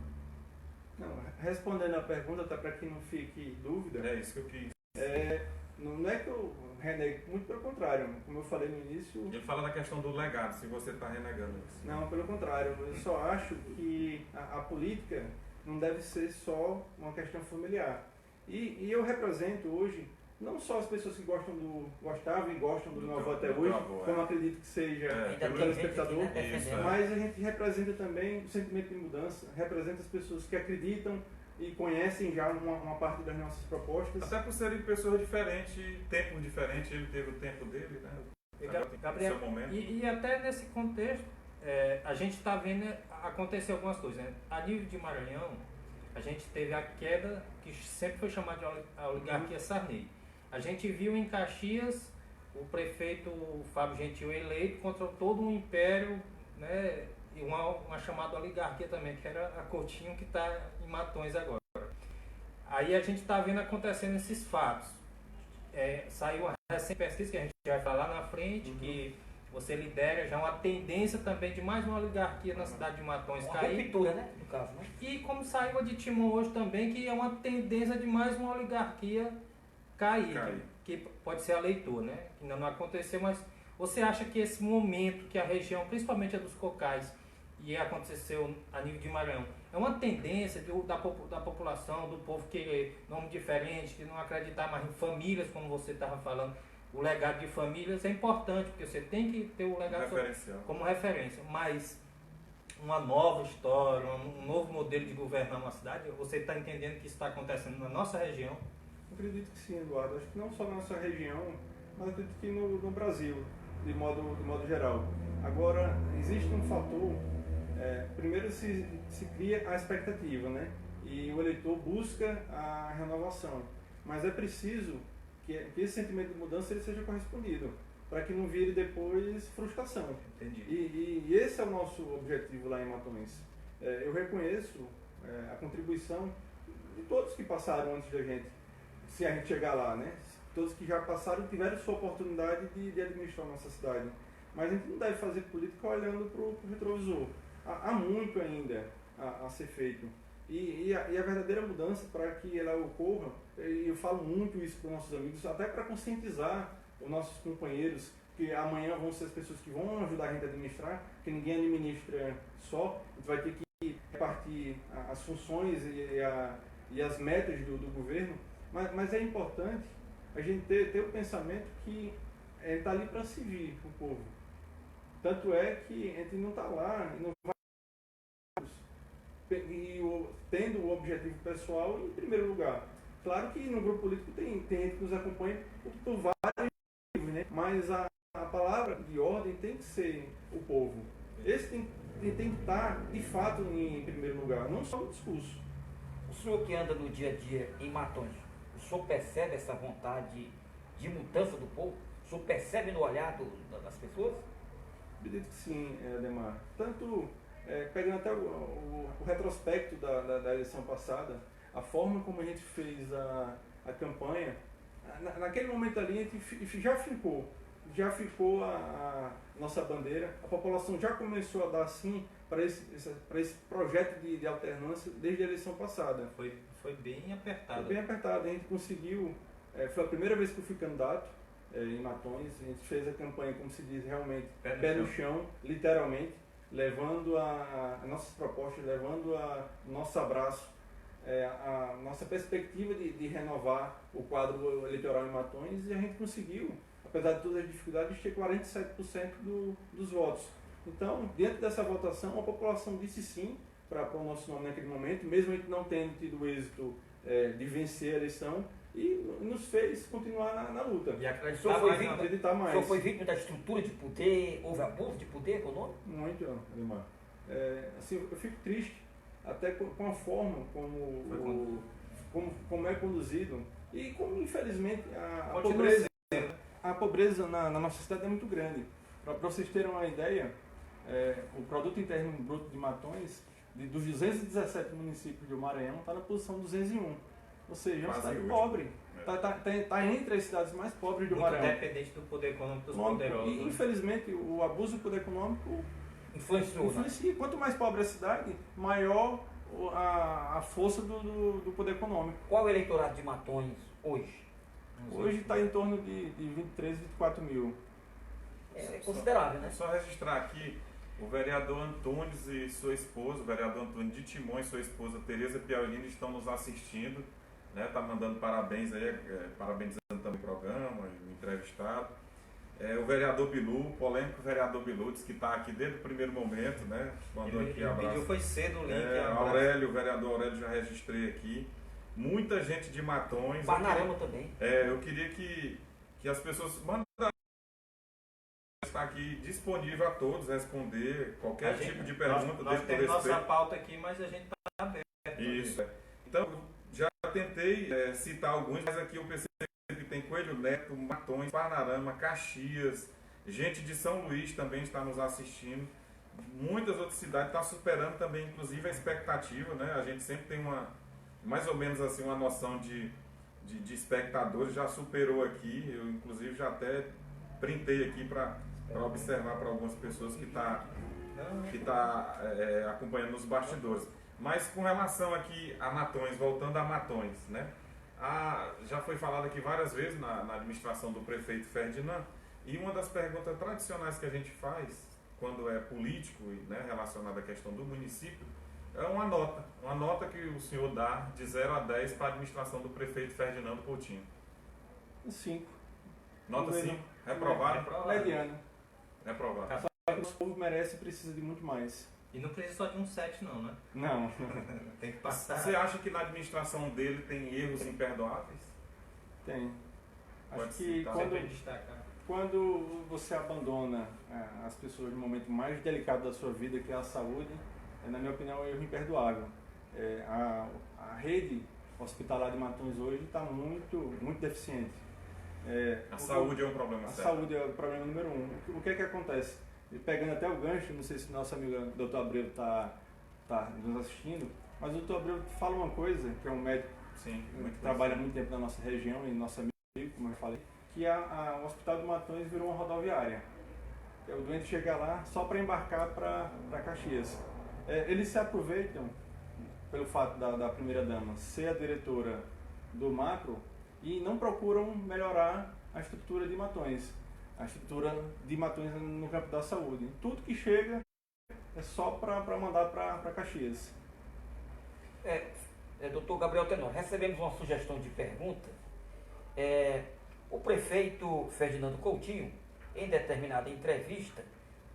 Não, respondendo a pergunta, até para que não fique dúvida. É isso que eu quis. Não é que eu renego, muito pelo contrário, como eu falei no início. Ele fala da questão do legado, se você está renegando isso. Não, pelo contrário, eu só acho que a política não deve ser só uma questão familiar. E eu represento hoje não só as pessoas que gostavam e gostam do meu avô até hoje, como acredito que seja pelo telespectador, mas a gente representa também o sentimento de mudança, representa as pessoas que acreditam e conhecem já uma parte das nossas propostas. Até por serem pessoas diferentes, tempos diferentes, ele teve o tempo dele, né? Gabriel, e até nesse contexto, a gente está vendo acontecer algumas coisas, né? A nível de Maranhão, a gente teve a queda que sempre foi chamada de oligarquia Sarney. A gente viu em Caxias o prefeito Fábio Gentil eleito contra todo um império, né, e uma chamada oligarquia também, que era a Coutinho, que está em Matões agora. Aí a gente está vendo acontecendo esses fatos. Saiu uma recente pesquisa que a gente vai falar na frente, que você lidera já uma tendência também de mais uma oligarquia na cidade de Matões Uma cair. ruptura, né? No caso, né? E como saiu a de Timon hoje também, que é uma tendência de mais uma oligarquia cair. Que pode ser a Leitor, né? Que ainda não aconteceu, mas você acha que esse momento que a região, principalmente a dos Cocais, e aconteceu a nível de Maranhão, é uma tendência da população, do povo querer nome diferente, de não acreditar mais em famílias, como você estava falando? O legado de famílias é importante, porque você tem que ter o legado como referência, mas uma nova história, um novo modelo de governar uma cidade, você está entendendo que isso está acontecendo na nossa região? Eu acredito que sim, Eduardo. Acho que não só na nossa região, mas acredito que no Brasil, de modo geral. Agora, existe um fator, primeiro se cria a expectativa, né? E o eleitor busca a renovação. Mas é preciso que esse sentimento de mudança ele seja correspondido, para que não vire depois frustração. Entendi. E esse é o nosso objetivo lá em Matões. Eu reconheço a contribuição de todos que passaram antes da gente, se a gente chegar lá, né? Todos que já passaram tiveram sua oportunidade de administrar a nossa cidade. Mas a gente não deve fazer política olhando para o retrovisor. Há muito ainda a ser feito. E a verdadeira mudança, para que ela ocorra, e eu falo muito isso para os nossos amigos, até para conscientizar os nossos companheiros, que amanhã vão ser as pessoas que vão ajudar a gente a administrar, que ninguém administra só, a gente vai ter que repartir as funções e as metas do governo, mas é importante a gente ter o pensamento que está ali para servir o povo. Tanto é que a gente não está lá e não vai tendo o objetivo pessoal em primeiro lugar. Claro que no grupo político tem gente que nos acompanha por vários motivos, né? Mas a palavra de ordem tem que ser o povo. Esse tem que estar, de fato, em primeiro lugar, não só no discurso. O senhor que anda no dia a dia em Matões, o senhor percebe essa vontade de mudança do povo? O senhor percebe no olhar das pessoas? Acredito que sim, Ademar. Tanto pegando até o retrospecto da eleição passada, a forma como a gente fez a campanha, naquele momento ali a gente já ficou a nossa bandeira, a população já começou a dar sim para esse projeto de alternância desde a eleição passada. Foi bem apertado. Foi bem apertado, a gente conseguiu, foi a primeira vez que eu fui candidato em Matões, a gente fez a campanha, como se diz, realmente, pé no chão, literalmente, levando as nossas propostas, levando o nosso abraço, a nossa perspectiva de renovar o quadro eleitoral em Matões, e a gente conseguiu, apesar de todas as dificuldades, ter 47% dos votos. Então, dentro dessa votação, a população disse sim para o nosso nome naquele momento, mesmo a gente não tendo tido o êxito de vencer a eleição, e nos fez continuar na luta. E acreditar mais. O senhor foi vítima da estrutura de poder, houve abuso de poder econômico? Muito, Ademar. Assim, eu fico triste até com a forma como é conduzido e como, infelizmente, a pobreza na nossa cidade é muito grande. Para vocês terem uma ideia, o Produto Interno Bruto de Matões, dos 217 municípios do Maranhão, está na posição 201. Ou seja, é uma cidade pobre. Está entre as cidades mais pobres do Maranhão. Muito dependente do poder econômico dos poderosos. E, infelizmente, o abuso do poder econômico influencia. Quanto mais pobre a cidade, maior a força do poder econômico. Qual é o eleitorado de Matões hoje? Hoje está em torno de 23, 24 mil. É considerável, né? Só registrar aqui, o vereador Antunes e sua esposa, o vereador Antunes de Timon e sua esposa Tereza Piaulini estão nos assistindo, né? Tá mandando parabéns aí, parabenizando também o programa, o entrevistado. O vereador Bilu, polêmico vereador Bilu, diz que está aqui desde o primeiro momento, né? Mandou aqui abraço. O vídeo foi cedo o link. Aurélio, o vereador Aurélio, já registrei aqui. Muita gente de Matões. Panarama também. Eu queria que as pessoas mandassem. Está aqui disponível a todos responder qualquer tipo de pergunta. Nós temos nossa pauta aqui, mas a gente está aberto. Isso. Então, já tentei citar alguns, mas aqui eu percebi que tem Coelho Neto, Matões, Panarama, Caxias, gente de São Luís também está nos assistindo. muitas outras cidades estão superando também, inclusive, a expectativa, né? A gente sempre tem mais ou menos assim, uma noção de espectadores, já superou aqui, eu inclusive já até printei aqui para observar para algumas pessoas que tá acompanhando os bastidores. Mas com relação aqui a Matões, voltando a Matões, né? Já foi falado aqui várias vezes na administração do prefeito Ferdinand, e uma das perguntas tradicionais que a gente faz quando é político, né, relacionado à questão do município, é uma nota que o senhor dá de 0 a 10 para a administração do prefeito Ferdinando Coutinho. 5. Nota 5, reprovado? Mediano. Reprovado. Só que o nosso povo merece e precisa de muito mais. E não precisa só de um 7 não, né? Não. Tem que passar. Você acha que na administração dele tem erros imperdoáveis? Tem. Pode Acho que citar. Sempre destacar. quando você abandona as pessoas no momento mais delicado da sua vida, que é a saúde, na minha opinião, é um erro imperdoável. A rede hospitalar de Matões hoje está muito deficiente. A saúde é um problema A sério. saúde é o problema número 1. O que é que acontece? E pegando até o gancho, não sei se nosso amigo Dr. Abreu está nos assistindo, mas o Dr. Abreu fala uma coisa, que é um médico Sim, que trabalha muito tempo na nossa região e nosso amigo, como eu falei, que o Hospital de Matões virou uma rodoviária. O doente chega lá só para embarcar para Caxias. Eles se aproveitam pelo fato da primeira-dama ser a diretora do macro e não procuram melhorar a estrutura de Matões. A estrutura de Matões no campo da saúde. Tudo que chega é só para mandar para Caxias. Doutor Gabriel Tenório, recebemos uma sugestão de pergunta. O prefeito Ferdinando Coutinho, em determinada entrevista,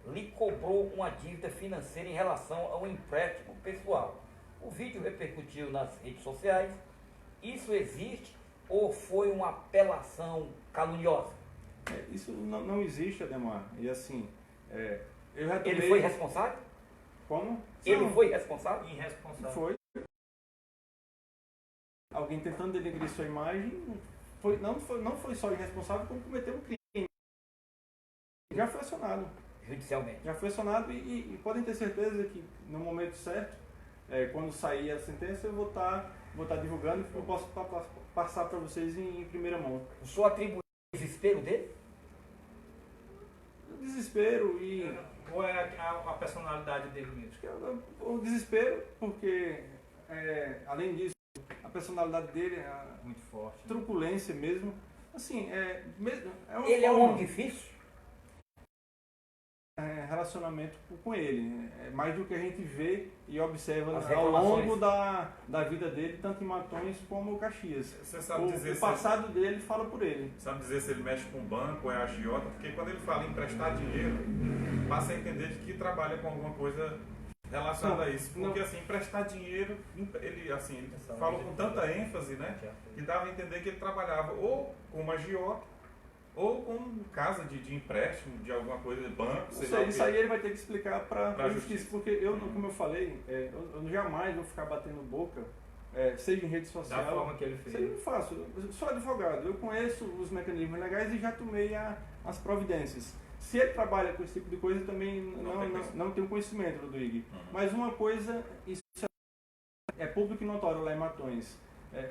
lhe cobrou uma dívida financeira em relação ao empréstimo pessoal. O vídeo repercutiu nas redes sociais. Isso existe ou foi uma apelação caluniosa? Isso não existe, Ademar. E assim, eu já tomei... Ele foi responsável? Como? Ele Não, foi responsável? Irresponsável. Foi. Alguém tentando denegrir sua imagem, não foi só irresponsável, como cometeu um crime. Já foi acionado. Judicialmente. Já foi acionado e podem ter certeza que no momento certo, quando sair a sentença, eu vou estar divulgando e eu posso passar para vocês em primeira mão. O senhor atribui o desespero dele? O desespero e... Ou é a personalidade dele mesmo? O desespero, porque, além disso, a personalidade dele, a Muito forte. truculência mesmo, assim, uma Ele é um forma- homem difícil? relacionamento com ele. É mais do que a gente vê e observa As ao longo reclamações. da vida dele, tanto em Matões como Caxias. Você sabe dizer O se passado dele fala por ele. sabe dizer se ele mexe com banco ou é agiota? Porque quando ele fala em emprestar dinheiro, passa a entender de que trabalha com alguma coisa relacionada a isso. Porque assim, emprestar dinheiro, ele falou com tanta ênfase, né? Que dava a entender que ele trabalhava ou como agiota ou com casa de empréstimo, de alguma coisa, banco, sei lá o Isso quê. aí ele vai ter que explicar para Pra a justiça, porque como eu falei, eu jamais vou ficar batendo boca, seja em rede Da social. forma que ele Isso aí eu fez. não faço. Eu sou advogado, eu conheço os mecanismos legais e já tomei as providências. Se ele trabalha com esse tipo de coisa, eu também não tenho conhecimento, Rodrigo. Mas uma coisa, isso é público e notório lá em Matões.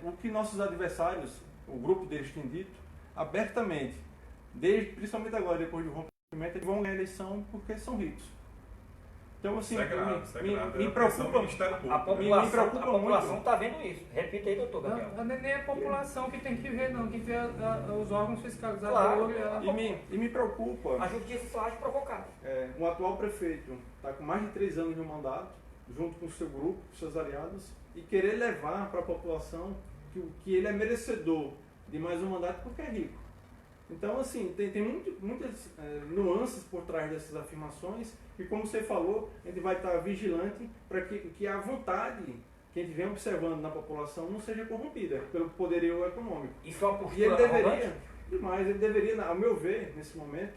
O que nossos adversários, o grupo deles tem dito, abertamente, principalmente agora, depois do rompimento, eles vão ganhar a eleição porque são ricos. Então, assim, Isso é grave, me preocupa. Ministério A Público. Me preocupa população muito. está vendo isso. Repita aí, doutor Gabriel. Não é nem a população que tem que ver, não. Tem que ver os órgãos Claro. fiscalizadores. E me preocupa. A justiça só age provocado. Um atual prefeito está com mais de 3 anos de mandato, junto com o seu grupo, com seus aliados, e querer levar para a população que ele é merecedor de mais um mandato porque é rico. Então, assim, tem muitas nuances por trás dessas afirmações e, como você falou, a gente vai estar vigilante para que a vontade que a gente vem observando na população não seja corrompida pelo poderio econômico. Isso é uma E postura ele deveria, arrogante? demais, ele deveria, ao meu ver, nesse momento,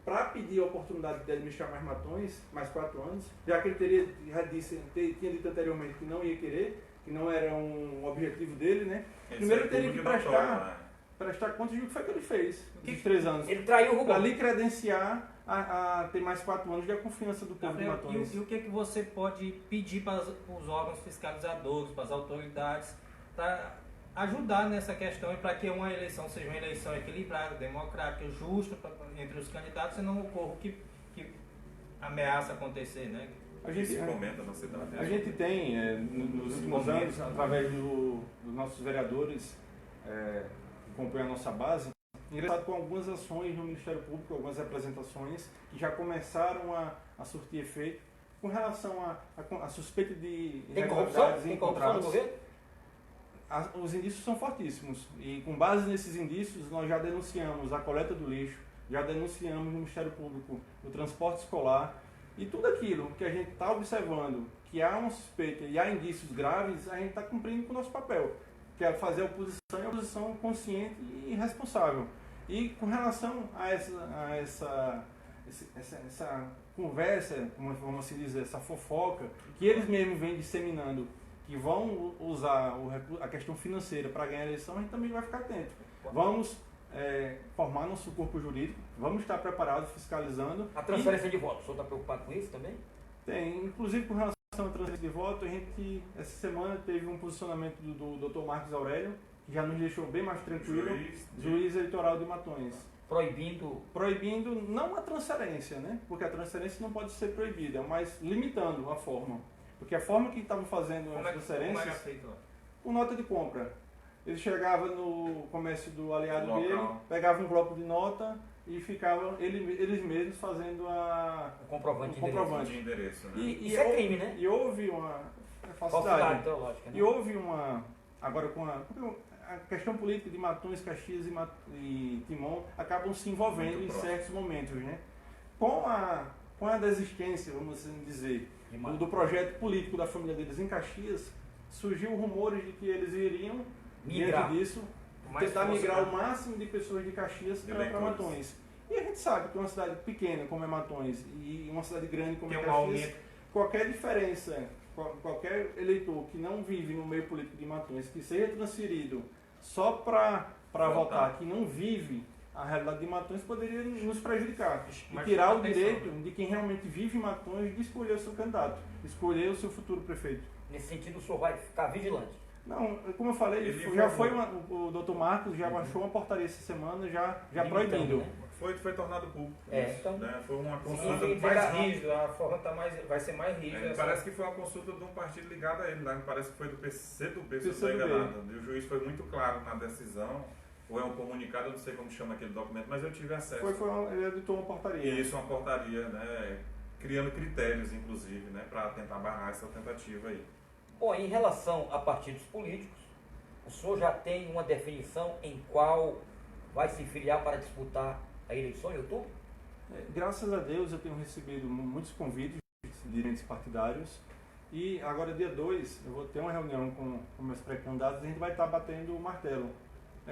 para pedir a oportunidade de administrar mais Matões, mais 4 anos, já que ele tinha dito anteriormente que não ia querer, que não era um objetivo dele, né? Esse Primeiro é teria que público e prestar, notório, né? prestar contas do que foi que ele fez nesses 3 anos. Ele traiu o Para Rubão. lhe credenciar a ter mais 4 anos de confiança do povo de Gabriel, Matões. e o que, que você pode pedir para os órgãos fiscalizadores, para as autoridades, para ajudar nessa questão e para que uma eleição seja uma eleição equilibrada, democrática, justa entre os candidatos e não ocorra o que ameaça acontecer, né? A Isso gente, comenta na cidade. a gente tem, nos últimos anos, através dos nossos vereadores que compõem a nossa base, ingressado com algumas ações no Ministério Público, algumas representações que já começaram a surtir efeito com relação a suspeita de Tem corrupção? irregularidades em Tem corrupção no contratos. governo? Os indícios são fortíssimos e com base nesses indícios nós já denunciamos a coleta do lixo, já denunciamos no Ministério Público o transporte escolar e tudo aquilo que a gente está observando que há uma suspeita e há indícios graves, a gente está cumprindo com o nosso papel, que é fazer a oposição e a oposição consciente e responsável. E com relação a essa conversa, como vamos assim dizer, essa fofoca, que eles mesmos vêm disseminando, que vão usar a questão financeira para ganhar a eleição, a gente também vai ficar atento. Vamos formar nosso corpo jurídico, vamos estar preparados, fiscalizando. A transferência de votos, o senhor está preocupado com isso também? Tem, inclusive com relação à transferência de voto, a gente, essa semana, teve um posicionamento do Dr. Marcos Aurélio, que já nos deixou bem mais tranquilo, juiz eleitoral de Matões. Proibindo não a transferência, né? Porque a transferência não pode ser proibida, mas limitando a forma. Porque a forma que estavam fazendo as transferências, era feito lá? com nota de compra. Ele chegava no comércio do aliado Local. dele, pegava um bloco de nota e ficavam eles mesmos fazendo O comprovante o comprovante. De endereço, né? Isso é crime, né? E houve uma Falsidade falsidade. teológica, né? E houve uma. Agora com a questão política de Matões, Caxias e Timon acabam se envolvendo Muito em próximo. certos momentos, né? Com a desistência, vamos assim dizer, do projeto político da família deles em Caxias, surgiu rumores de que eles iriam, Migrar. diante disso, Mais tentar força, migrar né? o máximo de pessoas de Caxias para Eleitores. Matões. E a gente sabe que uma cidade pequena como é Matões e uma cidade grande como Tem é um Caxias, aumento. qualquer diferença, qualquer eleitor que não vive no meio político de Matões, que seja transferido só para votar, que não vive a realidade de Matões, poderia nos prejudicar. E Mas tirar o atenção, direito de quem realmente vive em Matões de escolher o seu candidato, escolher o seu futuro prefeito. Nesse sentido, o senhor vai ficar vigilante. Não, como eu falei, Ele já informou. o Dr. Marcos já baixou uma portaria essa semana, já Limitando, proibindo. né? Foi tornado público. É, isso, então- né? Foi uma Sim, consulta. sim, Mais rígido, a forma vai ser mais rígida. essa- Parece que foi uma consulta de um partido ligado a ele, né? Parece que foi do PCdoB, se eu PCdoB. estou enganado. E o juiz foi muito claro na decisão, ou é um comunicado, eu não sei como chama aquele documento, mas eu tive acesso. Ele editou uma portaria. E isso é uma portaria, né? Criando critérios, inclusive, né? Para tentar barrar essa tentativa aí. Bom, em relação a partidos políticos, o senhor já tem uma definição em qual vai se filiar para disputar a eleição em outubro? Graças a Deus eu tenho recebido muitos convites de dirigentes partidários e agora dia 2 eu vou ter uma reunião com meus pré-candidatos e a gente vai estar batendo o martelo.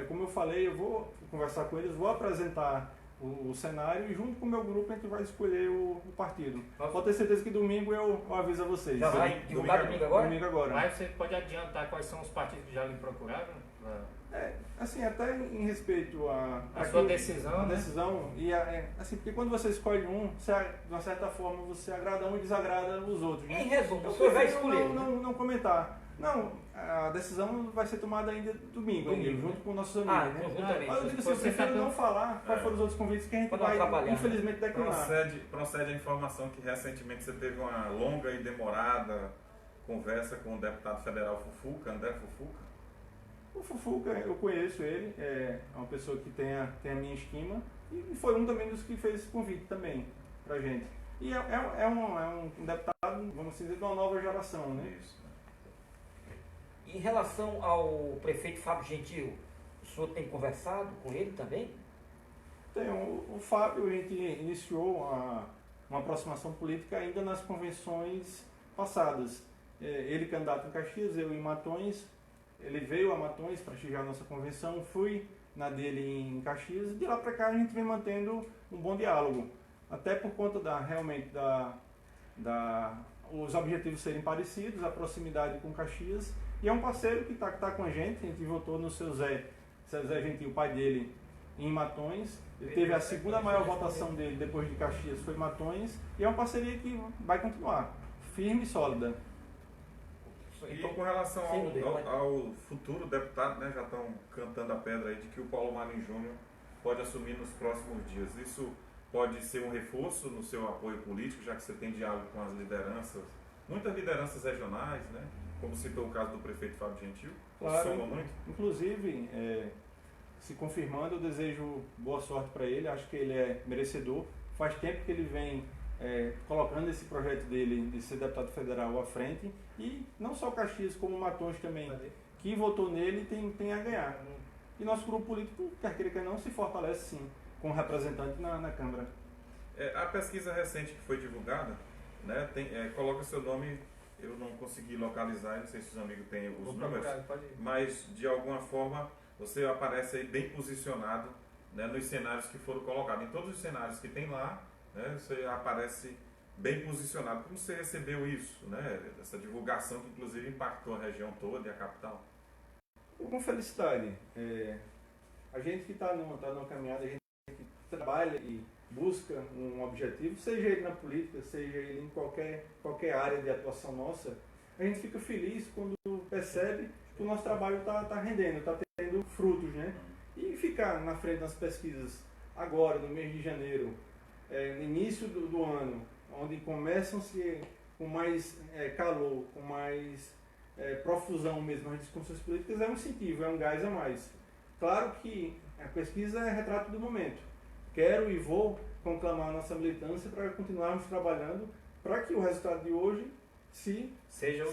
Como eu falei, eu vou conversar com eles, vou apresentar o cenário e junto com o meu grupo a gente vai escolher o partido. Pode ter certeza que domingo eu aviso a vocês. Já vai divulgar domingo agora? Domingo agora. Mas você pode adiantar quais são os partidos que já lhe procuraram? Assim, até em respeito A sua decisão, a né? decisão e assim, porque quando você escolhe um, de uma certa forma você agrada um e desagrada os outros, né? Em resumo, Eu o senhor vai prefiro escolher. não comentar. Não, a decisão vai ser tomada ainda domingo, Domingo, junto né? com nossos amigos, né? Conjuntamente. Mas eu digo assim, eu Você tá prefiro não tão- falar quais foram os outros convites que a gente Pra não vai, atrapalhar, né? infelizmente, declinar. Procede a informação que recentemente você teve uma longa e demorada conversa com o deputado federal Fufuca, André Fufuca. O Fufuca, eu conheço ele, é uma pessoa que tem a minha estima e foi um também dos que fez esse convite também pra gente. E é um deputado, vamos dizer, de uma nova geração, né? Isso. Em relação ao prefeito Fábio Gentil, o senhor tem conversado com ele também? Tem, o Fábio, a gente iniciou uma aproximação política ainda nas convenções passadas. Ele candidato em Caxias, eu em Matões. Ele veio a Matões prestigiar a nossa convenção, fui na dele em Caxias, e de lá para cá a gente vem mantendo um bom diálogo. Até por conta realmente os objetivos serem parecidos, a proximidade com Caxias. E é um parceiro que tá com a gente votou no seu Zé Zé Gentil, o pai dele, em Matões. Ele teve a segunda maior votação dele depois de Caxias, foi Matões, e é uma parceria que vai continuar, firme e sólida. E com relação ao futuro deputado, né, já estão cantando a pedra aí de que o Paulo Marinho Júnior pode assumir nos próximos dias. Isso pode ser um reforço no seu apoio político, já que você tem diálogo com as lideranças, muitas lideranças regionais, né, como citou o caso do prefeito Fábio Gentil, Claro, soma muito. inclusive, se confirmando, eu desejo boa sorte para ele, acho que ele é merecedor. Faz tempo que ele vem colocando esse projeto dele de ser deputado federal à frente, e não só Caxias, como Matões também, que votou nele tem a ganhar. E nosso grupo político, quer queira, quer não, se fortalece sim, com representante na Câmara. A pesquisa recente que foi divulgada, né, coloca seu nome, eu não consegui localizar, não sei se os amigos têm os números, mas de alguma forma você aparece aí bem posicionado, né, nos cenários que foram colocados. Em todos os cenários que tem lá, né, você aparece bem posicionado. Como você recebeu isso, né, essa divulgação que inclusive impactou a região toda e a capital? Com felicidade. A gente que está numa caminhada, a gente que trabalha e busca um objetivo, seja ele na política, seja ele em qualquer área de atuação nossa, a gente fica feliz quando percebe que o nosso trabalho está rendendo, está tendo frutos, né? E ficar na frente das pesquisas agora, no mês de janeiro, no início do ano, onde começam-se com mais calor, com mais profusão mesmo as discussões políticas, é um incentivo, é um gás a mais. Claro que a pesquisa é retrato do momento. Quero e vou conclamar a nossa militância para continuarmos trabalhando para que o resultado de hoje seja o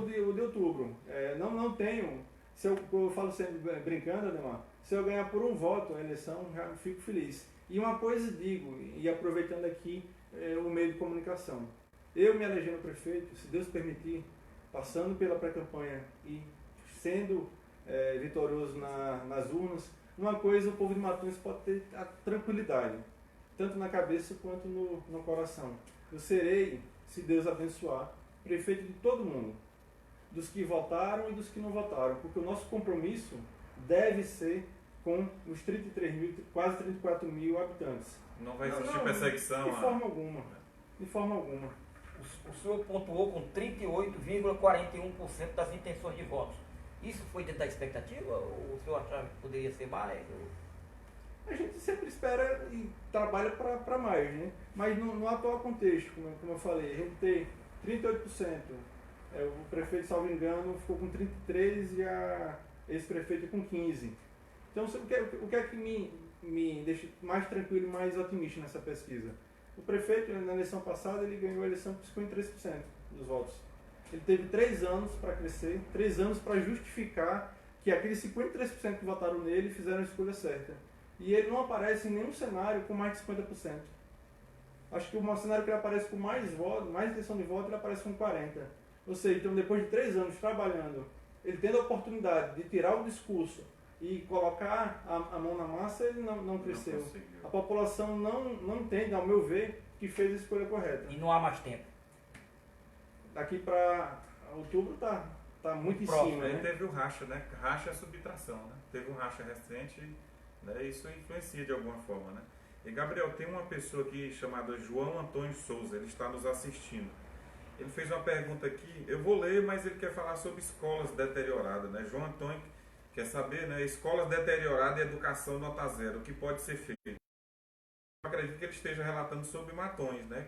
de outubro. Não tenho, eu falo sempre brincando, Ademar, se eu ganhar por um voto a eleição, já fico feliz. E uma coisa digo, e aproveitando aqui o meio de comunicação, eu me elegendo prefeito, se Deus permitir, passando pela pré-campanha e sendo vitorioso nas urnas, uma coisa o povo de Matões pode ter a tranquilidade, tanto na cabeça quanto no coração. Eu serei, se Deus abençoar, prefeito de todo mundo, dos que votaram e dos que não votaram, porque o nosso compromisso deve ser com os 33 mil, quase 34 mil habitantes. Não vai existir perseguição? De forma alguma. De forma alguma. O senhor pontuou com 38,41% das intenções de votos. Isso foi dentro da expectativa? Ou o senhor achava que poderia ser mais? A gente sempre espera e trabalha para mais, né? Mas no atual contexto, como eu falei, a gente tem 38%. O prefeito, salvo engano, ficou com 33% e a ex-prefeito com 15%. Então, o que é que me deixa mais tranquilo e mais otimista nessa pesquisa? O prefeito, na eleição passada, ele ganhou a eleição com 53% dos votos. Ele teve 3 anos para crescer, 3 anos para justificar que aqueles 53% que votaram nele fizeram a escolha certa. E ele não aparece em nenhum cenário com mais de 50%. Acho que o cenário que ele aparece com mais votos, mais intenção de voto, ele aparece com 40%. Ou seja, então depois de 3 anos trabalhando, ele tendo a oportunidade de tirar o discurso e colocar a mão na massa, ele não cresceu. A população não entende, ao meu ver, que fez a escolha correta. E não há mais tempo. Daqui para outubro tá muito em Próximo, cima, Aí né? teve o racha, né? Racha é subtração, né? Teve um racha recente, né? Isso influencia de alguma forma, né? E Gabriel, tem uma pessoa aqui chamada João Antônio Souza, ele está nos assistindo. Ele fez uma pergunta aqui, eu vou ler, mas ele quer falar sobre escolas deterioradas, né? João Antônio quer saber, né? Escolas deterioradas e educação nota zero, o que pode ser feito? Eu acredito que ele esteja relatando sobre Matões, né?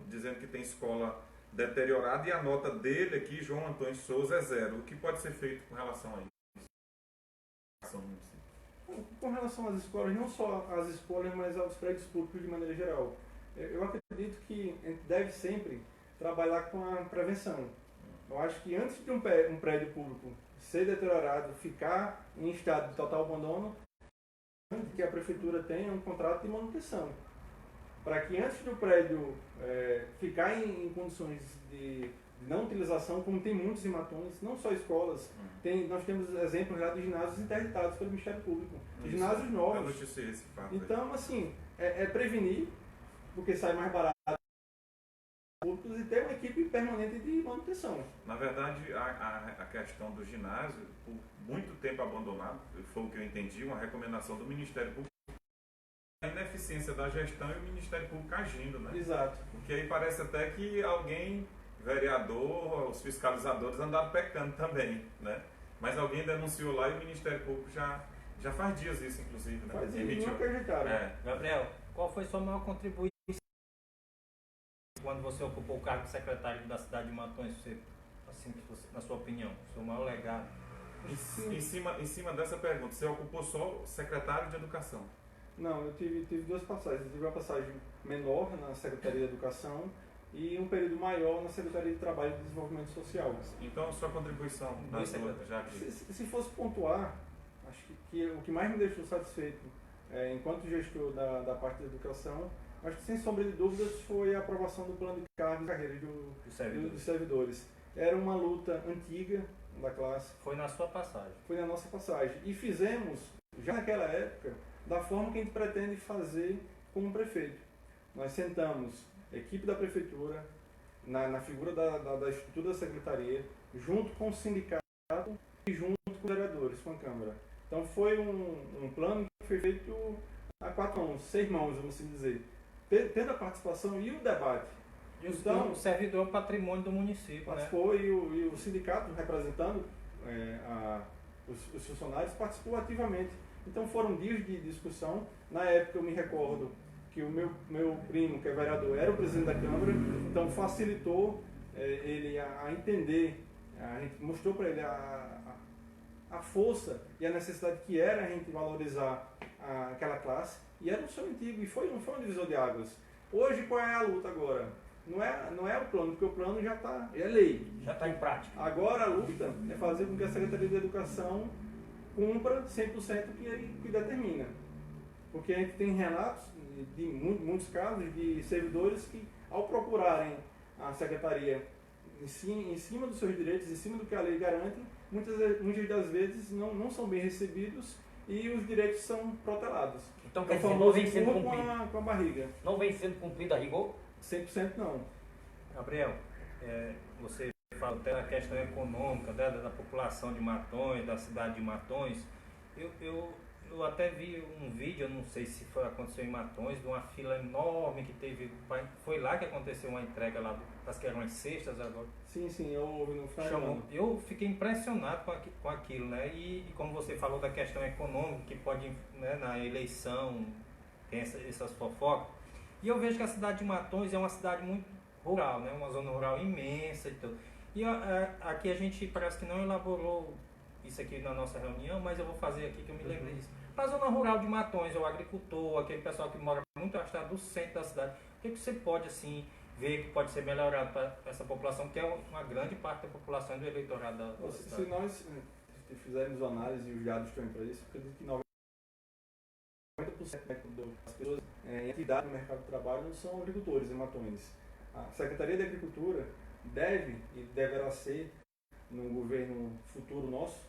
Dizendo que tem escola deteriorada e a nota dele aqui, João Antônio Souza, é 0. O que pode ser feito com relação a isso? Com relação às escolas, não só às escolas, mas aos prédios públicos de maneira geral. Eu acredito que a gente deve sempre trabalhar com a prevenção. Eu acho que antes de um prédio público ser deteriorado, ficar em estado de total abandono, que a prefeitura tenha um contrato de manutenção. Para que antes do prédio ficar em condições de não utilização, como tem muitos em Matões, não só escolas, nós temos exemplos lá de ginásios interditados pelo Ministério Público, ginásios novos. Então, assim, é prevenir, porque sai mais barato públicos e ter uma equipe permanente de manutenção. Na verdade, a questão do ginásio, por muito tempo abandonado, foi o que eu entendi, uma recomendação do Ministério Público, a ineficiência da gestão e o Ministério Público agindo, né? Exato. Porque aí parece até que alguém, vereador, os fiscalizadores andaram pecando também, né? Mas alguém denunciou lá e o Ministério Público já faz dias isso, inclusive, né? Faz isso, não acreditaram. Gabriel, qual foi sua maior contribuição quando você ocupou o cargo de secretário da cidade de Matões? Assim, na sua opinião, seu maior legado? Em cima dessa pergunta, você ocupou só secretário de Educação? Não, eu tive duas passagens. Eu tive uma passagem menor na Secretaria de Educação e um período maior na Secretaria de Trabalho e Desenvolvimento Social. Então, sua contribuição na sua, já que... Se fosse pontuar, acho que o que mais me deixou satisfeito enquanto gestor da parte da educação, acho que sem sombra de dúvidas foi a aprovação do plano de cargos e carreiras dos servidores. Era uma luta antiga da classe. Foi na sua passagem? Foi na nossa passagem. E fizemos, já naquela época, da forma que a gente pretende fazer como prefeito. Nós sentamos a equipe da prefeitura, na figura da estrutura da secretaria, junto com o sindicato e junto com os vereadores, com a Câmara. Então foi um plano que foi feito a 4 mãos, 6 mãos, vamos assim dizer, tendo a participação e o debate. Então, o servidor é um patrimônio do município, participou, né? E o sindicato, representando os funcionários, participou ativamente. Então foram dias de discussão. Na época eu me recordo que o meu primo, que é vereador, era o presidente da Câmara, então facilitou ele a entender, a gente mostrou para ele a força e a necessidade que era a gente valorizar aquela classe, e era um sonho antigo, e não foi um divisor de águas. Hoje, qual é a luta agora? Não é o plano, porque o plano já está, é lei. Já está em prática. Agora a luta é fazer com que a Secretaria de Educação cumpra 100% o que determina. Porque a gente tem relatos de muitos casos de servidores que, ao procurarem a Secretaria em cima dos seus direitos, em cima do que a lei garante, muitas das vezes não são bem recebidos e os direitos são protelados. Então, quer dizer, não vem sendo cumprido cumprido. Com a barriga. Não vem sendo cumprido a rigor? 100% não. Gabriel, você fala até da questão econômica, né, da população de Matões, da cidade de Matões. Eu até vi um vídeo, eu não sei se aconteceu em Matões, de uma fila enorme que teve. Foi lá que aconteceu uma entrega lá, das que eram as cestas agora. Sim, eu ouvi no final. Eu fiquei impressionado com aquilo, né? E como você falou da questão econômica, que pode, né, na eleição, tem essas fofocas. E eu vejo que a cidade de Matões é uma cidade muito rural, né? Uma zona rural imensa e tudo. E aqui a gente parece que não elaborou isso aqui na nossa reunião, mas eu vou fazer aqui que eu me lembrei disso. Para a zona rural de Matões, o agricultor, aquele pessoal que mora muito afastado do centro da cidade, o que você pode, assim, ver que pode ser melhorado para essa população, que é uma grande parte da população do eleitorado da cidade? Se nós fizermos análise e os dados estão para isso, acredito que 90% das pessoas em atividade no mercado de trabalho não são agricultores em Matões. A Secretaria de Agricultura deve e deverá ser, no governo futuro nosso,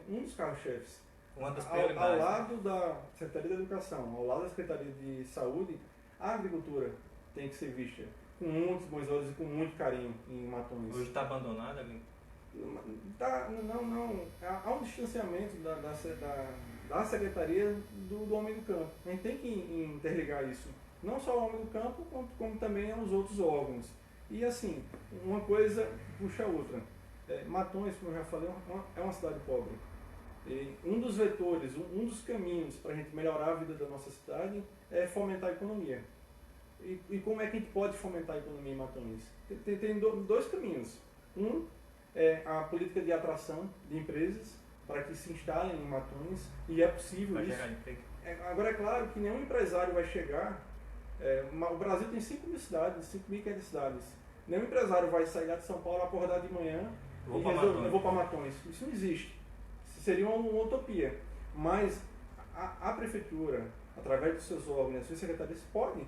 um dos carros-chefes. Uma das Ao prioridades. lado da Secretaria de Educação, ao lado da Secretaria de Saúde, a agricultura tem que ser vista com muitos bons olhos e com muito carinho em Matões. Hoje está abandonada ali? Não. Há um distanciamento da Secretaria do homem do campo. A gente tem que interligar isso. Não só o homem do campo, como também aos outros órgãos. E assim, uma coisa puxa a outra. Matões, como eu já falei, é uma cidade pobre. E um dos vetores, um dos caminhos para a gente melhorar a vida da nossa cidade é fomentar a economia. E como é que a gente pode fomentar a economia em Matões? Tem dois caminhos. Um é a política de atração de empresas para que se instalem em Matões, e é possível Vai isso. gerar emprego. Agora é claro que nenhum empresário vai chegar. O Brasil tem 5.000 cidades, 5.500 cidades. Nenhum empresário vai sair lá de São Paulo, acordar de manhã Vou e pra resolver, Matões. eu vou para Matões. Isso não existe. Seria uma utopia. Mas a prefeitura, através dos seus órgãos, das suas secretarias, pode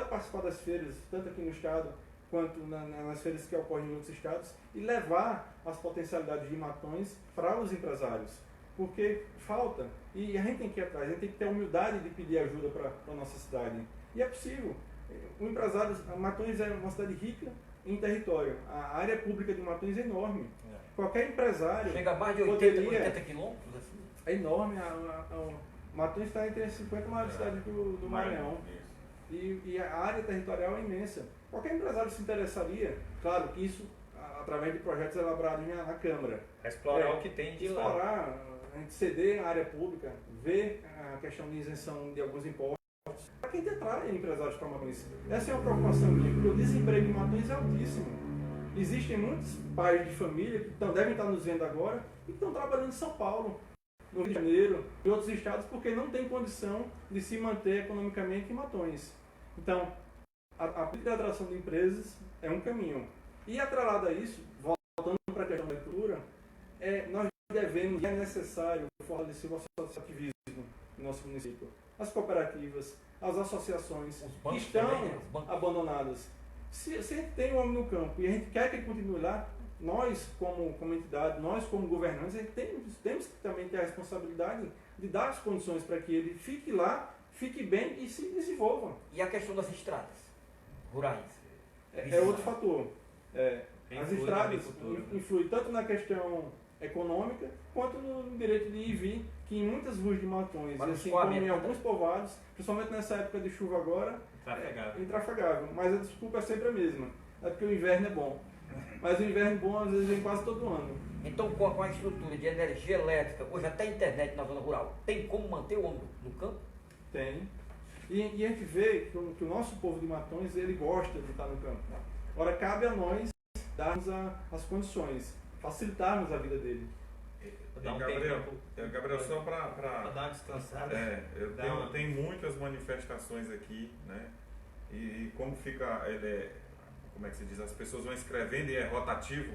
participar das feiras, tanto aqui no estado quanto nas feiras que ocorrem em outros estados, e levar as potencialidades de Matões para os empresários. Porque falta, e a gente tem que ir atrás, a gente tem que ter a humildade de pedir ajuda para a nossa cidade. E é possível. O empresário, Matões é uma cidade rica em território. A área pública de Matões é enorme. Qualquer empresário Chega a mais de 80, poderia, 80 quilômetros, assim. é enorme. Matões está entre as 50 maiores cidades do Maranhão. E a área territorial é imensa. Qualquer empresário se interessaria, claro que isso através de projetos elaborados na Câmara. Explorar o que tem de lá. Explorar, a gente ceder a área pública, ver a questão de isenção de alguns impostos, para quem atrai empresários para Matões. Essa é uma preocupação minha, porque o desemprego em Matões é altíssimo. Existem muitos pais de família que devem estar nos vendo agora e que estão trabalhando em São Paulo, no Rio de Janeiro e outros estados, porque não tem condição de se manter economicamente em Matões. Então, a política de atração de empresas é um caminho. E atrelado a isso, voltando para a questão da leitura, nós devemos e é necessário fortalecer o associativismo no nosso município. As cooperativas, as associações que estão abandonadas. Se a gente tem um homem no campo e a gente quer que ele continue lá, nós como entidade, nós como governantes, a gente temos que também ter a responsabilidade de dar as condições para que ele fique lá, fique bem e se desenvolva. E a questão das estradas rurais? É outro fator. As estradas influem tanto na questão econômica quanto no direito de ir e vir, que em muitas ruas de Matões, assim como em alguns povoados, principalmente nessa época de chuva agora, é intrafegável. Mas a desculpa é sempre a mesma. É porque o inverno é bom. Mas o inverno bom às vezes vem quase todo ano. Então, com a estrutura de energia elétrica, hoje até internet na zona rural, tem como manter o homem no campo? Tem. E a gente vê que o nosso povo de Matões, ele gosta de estar no campo. Ora, cabe a nós darmos as condições, facilitarmos a vida dele. Gabriel, só para dar uma descansada. Eu tenho muitas manifestações aqui, né? E como fica, como é que se diz? As pessoas vão escrevendo e é rotativo.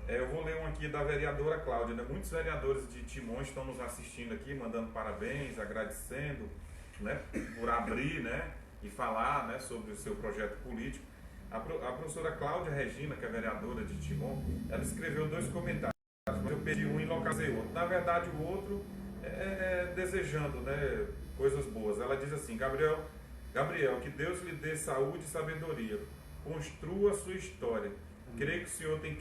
Eu vou ler um aqui da vereadora Cláudia, né? Muitos vereadores de Timões estão nos assistindo aqui, mandando parabéns, agradecendo, né? Por abrir, né? E falar, né? Sobre o seu projeto político. A professora Cláudia Regina, que é vereadora de Timon, ela escreveu 2 comentários, mas eu pedi um e localizei o outro. Na verdade, o outro desejando, né, coisas boas. Ela diz assim: Gabriel, que Deus lhe dê saúde e sabedoria. Construa a sua história. Creio que o senhor tem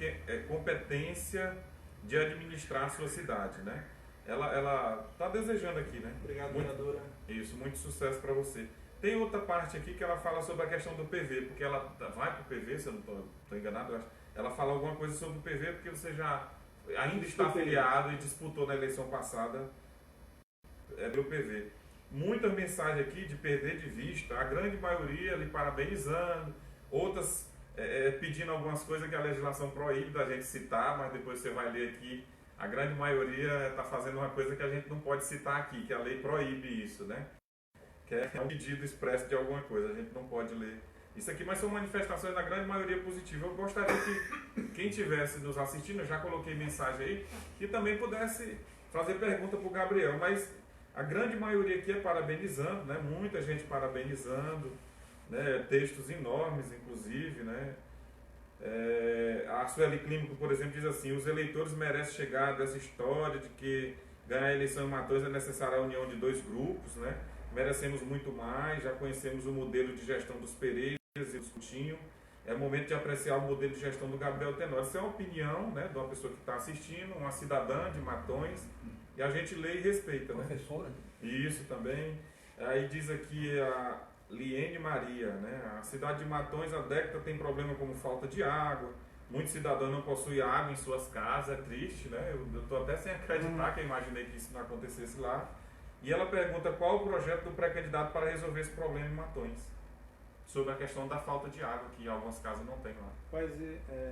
competência de administrar a sua cidade, né? Ela está desejando aqui, né? Obrigado, vereadora. Isso, muito sucesso para você. Tem outra parte aqui que ela fala sobre a questão do PV, porque ela vai para o PV, se eu não estou enganado, eu acho. Ela fala alguma coisa sobre o PV, porque você ainda está afiliado e disputou na eleição passada do PV. Muita mensagem aqui de perder de vista, a grande maioria lhe parabenizando, outras pedindo algumas coisas que a legislação proíbe da gente citar, mas depois você vai ler aqui, a grande maioria está fazendo uma coisa que a gente não pode citar aqui, que a lei proíbe isso, né? Que é um pedido expresso de alguma coisa, a gente não pode ler isso aqui, mas são manifestações da grande maioria positiva. Eu gostaria que quem estivesse nos assistindo, eu já coloquei mensagem aí, que também pudesse fazer pergunta para o Gabriel, mas a grande maioria aqui é parabenizando, né? Muita gente parabenizando, né? Textos enormes, inclusive, né? A Sueli Clínico, por exemplo, diz assim: os eleitores merecem chegar dessa história de que ganhar a eleição em Matões é necessária a união de 2 grupos, né? Merecemos muito mais, já conhecemos o modelo de gestão dos Pereiras e dos Coutinho. É momento de apreciar o modelo de gestão do Gabriel Tenório. Essa é uma opinião, né, de uma pessoa que está assistindo, uma cidadã de Matões, e a gente lê e respeita, né? Professora. Isso também. Aí diz aqui a Liene Maria, né? A cidade de Matões há décadas tem problema como falta de água. Muitos cidadãos não possuem água em suas casas, é triste, né? Eu estou até sem acreditar que eu imaginei que isso não acontecesse lá. E ela pergunta qual o projeto do pré-candidato para resolver esse problema em Matões, sobre a questão da falta de água, que algumas casas não tem lá. Pois é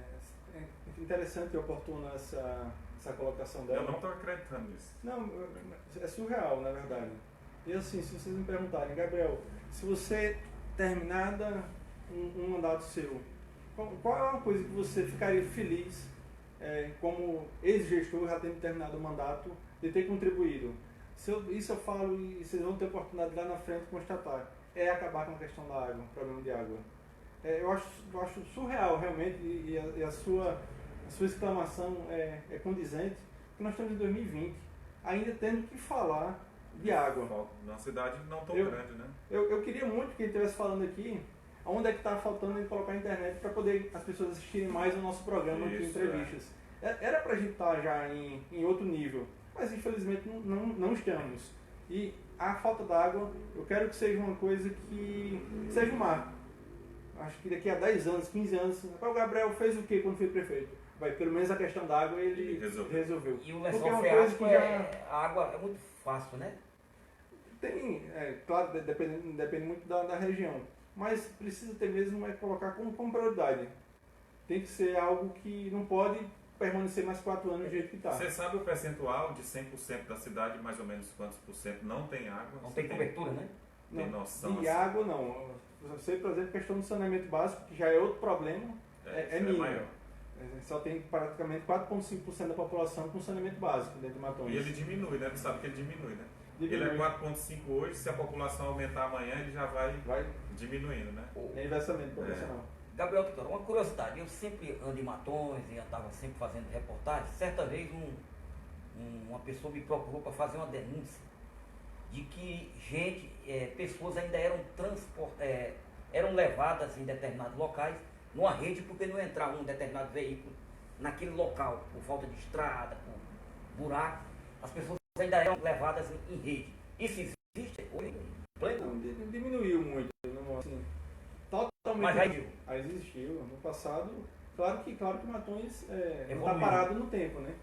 interessante e oportuna essa colocação dela. Eu não estou acreditando nisso. Não, é surreal, na verdade. E assim, se vocês me perguntarem, Gabriel, se você terminada um mandato seu, qual é uma coisa que você ficaria feliz, como ex-gestor, já tendo terminado o mandato, de ter contribuído? Isso eu falo e vocês vão ter oportunidade lá na frente de constatar. É acabar com a questão da água, o problema de água. Eu acho surreal, realmente, e a sua exclamação é condizente, porque nós estamos em 2020, ainda tendo que falar de água. Numa cidade não tão Eu- grande, né? Eu queria muito que ele estivesse falando aqui onde é que está faltando ele colocar a internet para poder as pessoas assistirem mais o nosso programa aqui em Isso, entrevistas. Era para a gente estar já em outro nível, mas infelizmente não estamos. E a falta d'água, eu quero que seja uma coisa que seja um marco. Acho que daqui a 10 anos, 15 anos, o Gabriel fez o que quando foi prefeito? Pelo menos a questão da água ele resolveu. E o Porque é lençol uma coisa freático, que já a água é muito fácil, né? tem, claro, depende muito da região, mas precisa ter mesmo colocar como prioridade. Tem que ser algo que não pode permanecer mais 4 anos do jeito que está. Você sabe o percentual de 100% da cidade, mais ou menos quantos por cento não tem água? Não Você tem cobertura, né? tem noção? De assim? água não. Eu sei, por exemplo, a questão do saneamento básico, que já é outro problema, Isso mínimo. maior. Só tem praticamente 4,5% da população com saneamento básico dentro de Matões. E ele diminui, né? Você sabe que ele diminui, né? Diminui. Ele é 4,5 hoje, se a população aumentar amanhã, ele já vai Vai diminuindo, né? é inversamente proporcional. Gabriel Tutor, uma curiosidade, eu sempre ando em Matões e andava sempre fazendo reportagem. Certa vez uma pessoa me procurou para fazer uma denúncia de que pessoas ainda eram levadas em determinados locais numa rede porque não entrava um determinado veículo naquele local, por falta de estrada, por buraco. As pessoas ainda eram levadas em rede. Isso existe hoje? Não, diminuiu muito. Não, assim, totalmente. Mas aí existiu. No passado, claro que Matões não está Evoluiu. parado no tempo, né?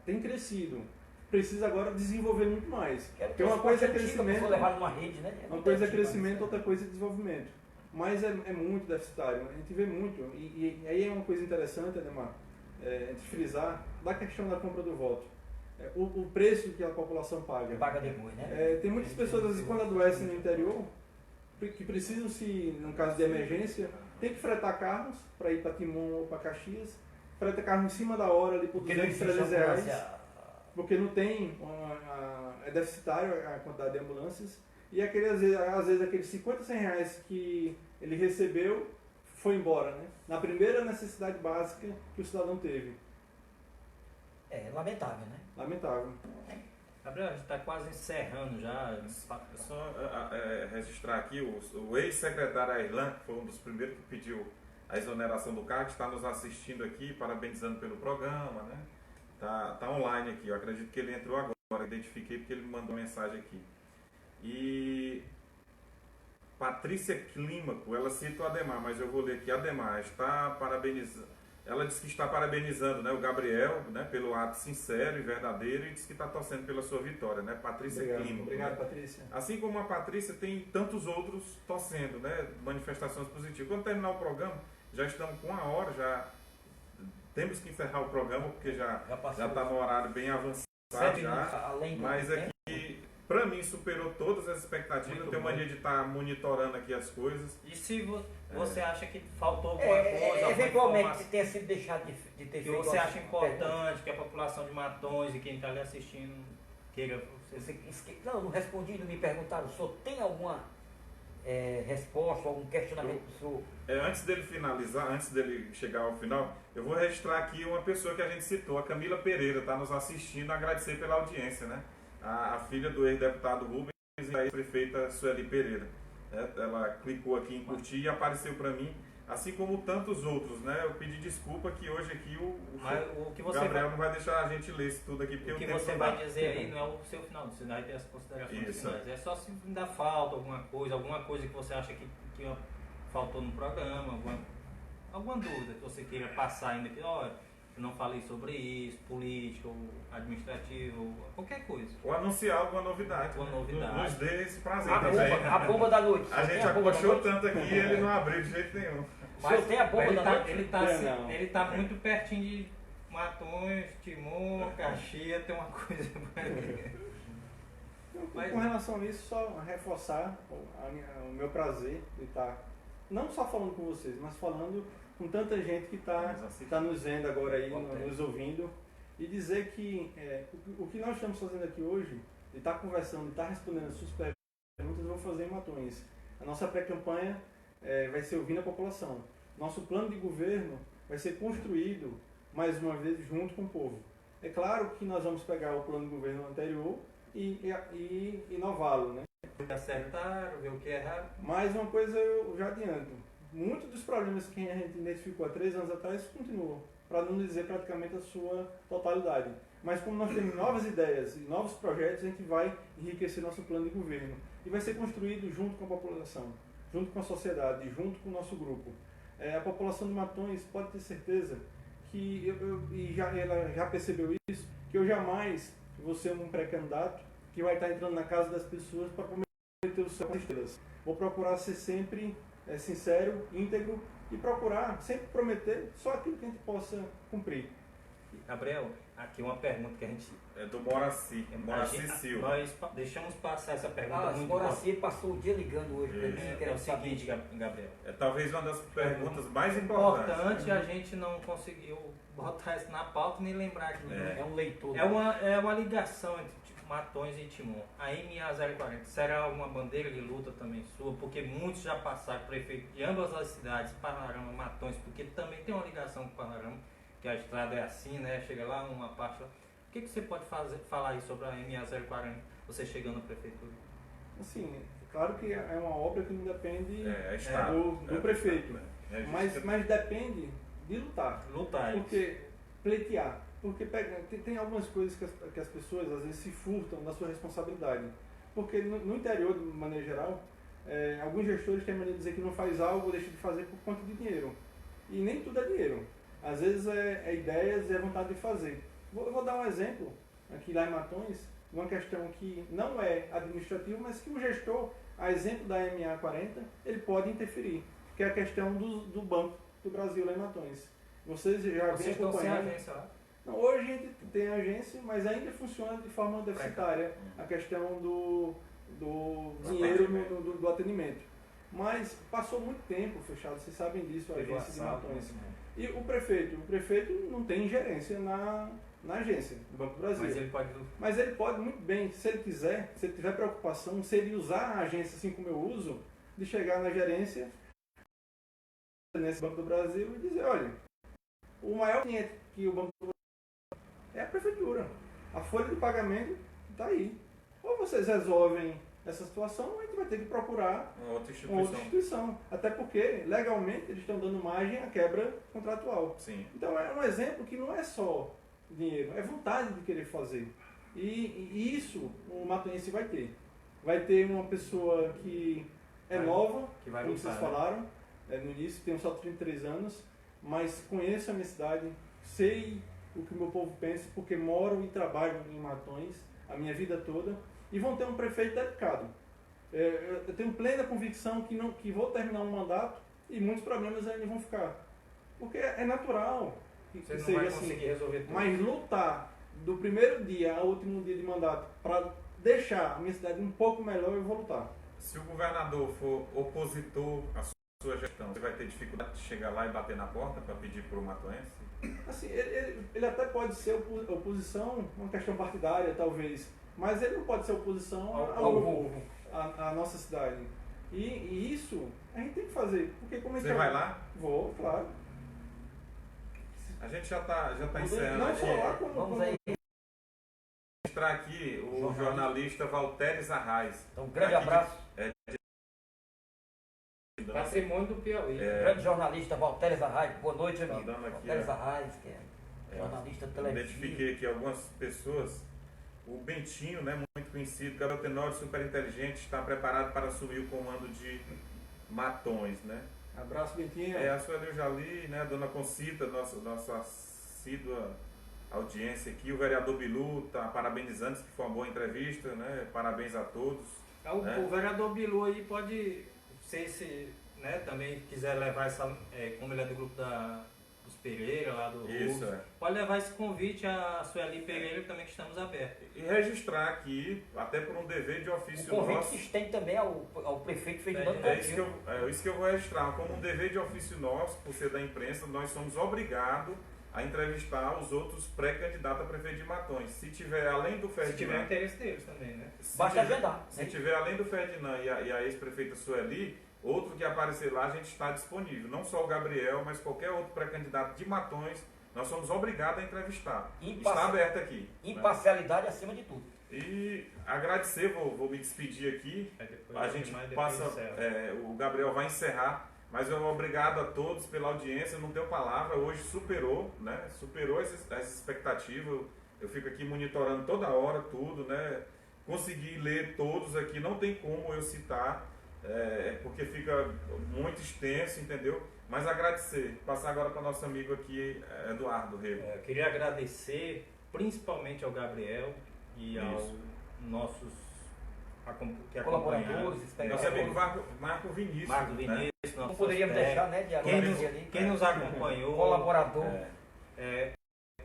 Tem crescido. Precisa agora desenvolver muito mais. Porque uma Porque coisa é foi crescimento, levado numa rede, né? uma coisa é crescimento, outra coisa é desenvolvimento. Mas é muito deficitário. A gente vê muito. E aí é uma coisa interessante, Ademar, a gente frisar da questão da compra do voto. O preço que a população paga. Paga depois, né? Tem muitas pessoas, às vezes, quando adoecem no interior, que precisam, no caso de emergência, tem que fretar carros para ir para Timon ou para Caxias, freta carro em cima da hora ali por Porque não 200, existe 300 reais, ambulância. porque não tem, é deficitário a quantidade de ambulâncias, e às vezes aqueles 50, 100 reais que ele recebeu foi embora, né? Na primeira necessidade básica que o cidadão teve. É lamentável, né? Lamentável. Gabriel, a gente está quase encerrando já. Só registrar aqui, o ex-secretário Airlan, que foi um dos primeiros que pediu a exoneração do cargo, está nos assistindo aqui, parabenizando pelo programa, né? Tá online aqui, eu acredito que ele entrou agora, identifiquei porque ele me mandou mensagem aqui. E Patrícia Clímaco, ela cita o Ademar, mas eu vou ler aqui. Ademar está parabenizando. Ela diz que está parabenizando, né, o Gabriel, né, pelo ato sincero e verdadeiro, e diz que está torcendo pela sua vitória, né? Patrícia Clímaco. Obrigado, né? Patrícia. Assim como a Patrícia, tem tantos outros torcendo, né? Manifestações positivas. Quando terminar o programa, já estamos com 1 hora, já temos que encerrar o programa, porque já está no horário bem avançado 7 já. minutos além do Mas tempo. aqui, para mim, superou todas as expectativas. Muito Eu tenho bom. mania de estar monitorando aqui as coisas. E se você acha que faltou alguma coisa, alguma Eventualmente informação tenha sido deixado de ter que feito você uma acha pergunta. importante, que a população de Matões e quem está ali assistindo queira... Não, não respondi, não me perguntaram. O senhor tem alguma resposta, algum questionamento do senhor? Antes dele finalizar, antes dele chegar ao final, eu vou registrar aqui uma pessoa que a gente citou, a Camila Pereira, está nos assistindo, agradecer pela audiência, né? A filha do ex-deputado Rubens e a ex-prefeita Sueli Pereira. Ela clicou aqui em curtir e apareceu para mim, assim como tantos outros, né? Eu pedi desculpa que hoje aqui Mas o que você Gabriel não vai deixar a gente ler isso tudo aqui, porque O que o tempo você não vai dá. dizer aí não é o seu final, você vai ter as considerações Isso. finais. É só se ainda falta alguma coisa que você acha que faltou no programa, alguma dúvida que você queira passar ainda, que olha, eu não falei sobre isso, político, administrativo, qualquer coisa. Ou anunciar alguma novidade. Uma né? novidade. Nos dê esse prazer A também. a bomba da noite. A gente Tem bomba da acochou noite? tanto aqui e ele não abriu de jeito nenhum. O senhor tem a bomba Ele da tá, noite? Não. ele tá muito pertinho de Matões, Timon, Caxias, tem uma coisa. Mas- Com relação a isso, só reforçar o meu prazer de estar não só falando com vocês, mas falando com tanta gente que está nos vendo agora aí, nos ouvindo, e dizer que o que nós estamos fazendo aqui hoje, de estar conversando, de estar respondendo as suas perguntas, eu vou fazer em Matões. A nossa pré-campanha vai ser ouvindo a população. Nosso plano de governo vai ser construído, mais uma vez, junto com o povo. É claro que nós vamos pegar o plano de governo anterior e inová-lo, né? Acertar, ver o que é errado. Mais uma coisa eu já adianto. Muitos dos problemas que a gente identificou há 3 anos atrás continuam, para não dizer praticamente a sua totalidade. Mas como nós temos novas ideias e novos projetos, a gente vai enriquecer nosso plano de governo. E vai ser construído junto com a população, junto com a sociedade, junto com o nosso grupo. A população de Matões pode ter certeza que, ela já percebeu isso, que eu jamais vou ser um pré-candidato que vai estar entrando na casa das pessoas para prometer os seus estrelas. Vou procurar ser sempre sincero, íntegro e procurar sempre prometer só aquilo que a gente possa cumprir. Gabriel, aqui uma pergunta que a gente... É do Moraci Silva. Nós deixamos passar essa pergunta muito Moraci passou o dia ligando hoje para mim. É o seguinte, Gabriel. É talvez uma das perguntas mais importantes. Importante, a gente não conseguiu botar isso na pauta nem lembrar aqui. É um leitor. É uma ligação entre Matões e Timon. A MA040 será uma bandeira de luta também sua, porque muitos já passaram, prefeito de ambas as cidades, Panorama, Matões, porque também tem uma ligação com Panorama, que a estrada é assim, né? Chega lá uma parte lá. O que você pode falar aí sobre a MA040, você chegando na prefeitura? Assim, claro que é uma obra que não depende do É prefeito, mas depende de lutar. Porque pleitear. Porque tem algumas coisas que as pessoas às vezes se furtam da sua responsabilidade. Porque no interior, de maneira geral, alguns gestores têm a maneira de dizer que não faz algo ou deixa de fazer por conta de dinheiro. E nem tudo é dinheiro. Às vezes é ideias e é vontade de fazer. Eu vou dar um exemplo aqui lá em Matões, uma questão que não é administrativa, mas que o gestor, a exemplo da MA40, ele pode interferir, que é a questão do Banco do Brasil lá em Matões. Vocês já vêm acompanhando. Agência lá? Não, hoje a gente tem agência, mas ainda funciona de forma deficitária a questão do dinheiro do atendimento. Mas passou muito tempo fechado, vocês sabem disso, a agência de Matões. E o prefeito não tem ingerência na agência do Banco do Brasil. Mas ele pode muito bem, se ele quiser, se ele tiver preocupação, se ele usar a agência assim como eu uso, de chegar na gerência nesse Banco do Brasil e dizer, olha, o maior cliente que o Banco do Brasil é a prefeitura. A folha de pagamento está aí. Ou vocês resolvem essa situação, ou a gente vai ter que procurar uma outra instituição. Até porque, legalmente, eles estão dando margem à quebra contratual. Sim. Então, é um exemplo que não é só dinheiro, é vontade de querer fazer. E isso o matonense vai ter. Vai ter uma pessoa que é nova, como vocês falaram, no início, tenho só 33 anos, mas conheço a minha cidade, sei o que o meu povo pensa, porque moro e trabalho em Matões a minha vida toda, e vão ter um prefeito dedicado. Eu tenho plena convicção que vou terminar um mandato e muitos problemas ainda vão ficar. Porque é natural que você seja não vai assim. conseguir resolver tudo. Mas lutar do primeiro dia ao último dia de mandato para deixar a minha cidade um pouco melhor, eu vou lutar. Se o governador for opositor à sua gestão, você vai ter dificuldade de chegar lá e bater na porta para pedir para o matoense? Assim, ele até pode ser oposição, uma questão partidária talvez, mas ele não pode ser oposição à nossa cidade. E isso a gente tem que fazer. Porque como você vai lá? Vou, claro. A gente já está encerrando não aqui. só lá, Vamos aí. Mostrar aqui o jornalista Valteres Arraes. Então, um grande abraço. Patrimônio do Piauí. Grande jornalista Valteres Arraes. Boa noite, amigo. Tá dando aqui, Valteres Arraes, que é jornalista televisivo. Identifiquei aqui algumas pessoas. O Bentinho, né, muito conhecido, Gabriel Tenório, super inteligente, está preparado para assumir o comando de Matões, né? Abraço, Bentinho. A Sueli Jali, né, a dona Concita, nossa assídua audiência aqui, o vereador Bilu está parabenizando, que foi uma boa entrevista, né? Parabéns a todos. O vereador Bilu aí pode ser se também quiser levar essa, como ele é do grupo dos Pereira, lá do Isso, Rubens, pode levar esse convite a Sueli Pereira também, que estamos abertos. E registrar aqui, até por um dever de ofício o convite nosso. se estende também ao prefeito Ferdinando É isso que eu vou registrar. Como um dever de ofício nosso, por ser da imprensa, nós somos obrigados a entrevistar os outros pré-candidatos a prefeito de Matões. Se tiver além do Ferdinand... Se tiver interesse deles também, né? Basta agendar. Se tiver além do Ferdinand e a ex-prefeita Sueli, outro que aparecer lá, a gente está disponível. Não só o Gabriel, mas qualquer outro pré-candidato de Matões, nós somos obrigados a entrevistar. Está aberto aqui. Imparcialidade acima de tudo. E agradecer, vou me despedir aqui. Depois A gente depois passa, encerra. o Gabriel vai encerrar, mas eu obrigado a todos pela audiência, não deu palavra, hoje superou, né? Superou essa expectativa. Eu fico aqui monitorando toda hora tudo, né? Consegui ler todos aqui, não tem como eu citar, porque fica muito extenso, entendeu? Mas agradecer, passar agora para nosso amigo aqui, Eduardo Rego. Eu queria agradecer principalmente ao Gabriel e aos nossos que Colaboradores, acompanharam. Nosso amigo Marco Vinícius. Marco né? Vinícius, Não nosso poderíamos técnico. deixar, né, de Quem agradecer ali. quem nos acompanhou. Colaborador.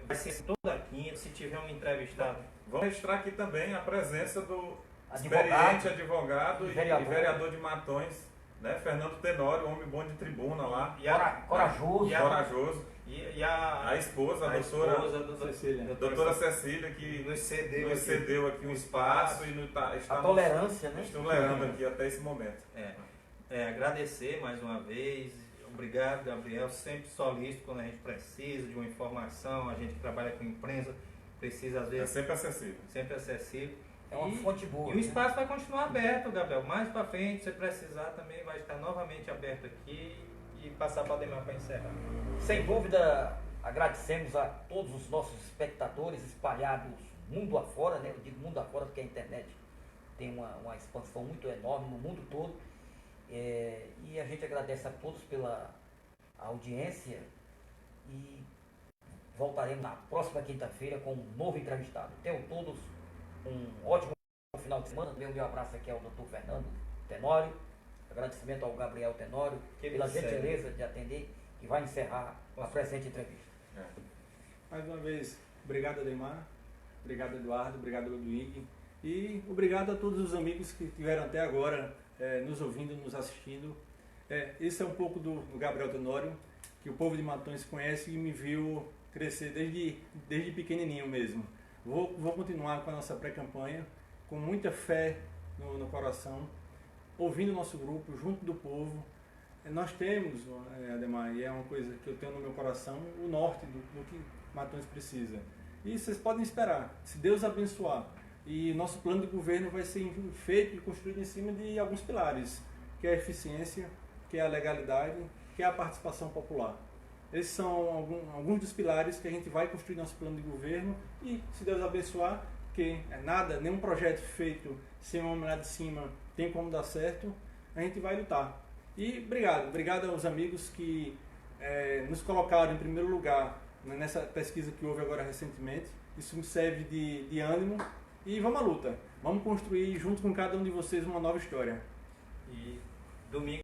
Vai ser toda quinta, se tiver um entrevistado. Vamos registrar aqui também a presença do Advogado, experiente advogado e vereador. vereador de Matões, né? Fernando Tenório, homem bom de tribuna lá, Corajoso. e a- corajoso. E a A esposa, a doutora Cecília. doutora Cecília, que nos cedeu, nos cedeu aqui um espaço e está A tolerância, né? nos tolerando aqui até esse momento. Agradecer mais uma vez. Obrigado, Gabriel. Sempre solícito quando a gente precisa de uma informação. A gente que trabalha com imprensa precisa, às É vezes, sempre acessível. sempre acessível. É uma fonte boa. E o né? espaço vai continuar aberto, Gabriel. Mais para frente, se você precisar, também vai estar novamente aberto aqui e passar para o Ademar para encerrar. Sem dúvida, agradecemos a todos os nossos espectadores espalhados mundo afora, né? Eu digo mundo afora porque a internet tem uma expansão muito enorme no mundo todo. E a gente agradece a todos pela audiência e voltaremos na próxima quinta-feira com um novo entrevistado. Tenham todos um ótimo final de semana. Meu abraço aqui ao Dr. Fernando Tenório. Agradecimento ao Gabriel Tenório pela gentileza de atender e vai encerrar a presente entrevista. Mais uma vez, obrigado Ademar, obrigado Eduardo, obrigado Ludwig e obrigado a todos os amigos que estiveram até agora nos ouvindo, nos assistindo. Esse é um pouco do Gabriel Tenório, que o povo de Matões conhece e me viu crescer desde pequenininho mesmo. Vou continuar com a nossa pré-campanha, com muita fé no coração, ouvindo o nosso grupo, junto do povo. Nós temos, Ademar, e é uma coisa que eu tenho no meu coração, o norte do que Matões precisa. E vocês podem esperar, se Deus abençoar. E nosso plano de governo vai ser feito e construído em cima de alguns pilares, que é a eficiência, que é a legalidade, que é a participação popular. Esses são alguns dos pilares que a gente vai construir nosso plano de governo e, se Deus abençoar, que nenhum projeto feito sem uma mulher de cima tem como dar certo, a gente vai lutar. E obrigado aos amigos que nos colocaram em primeiro lugar nessa pesquisa que houve agora recentemente. Isso me serve de ânimo e vamos à luta. Vamos construir junto com cada um de vocês uma nova história. E domingo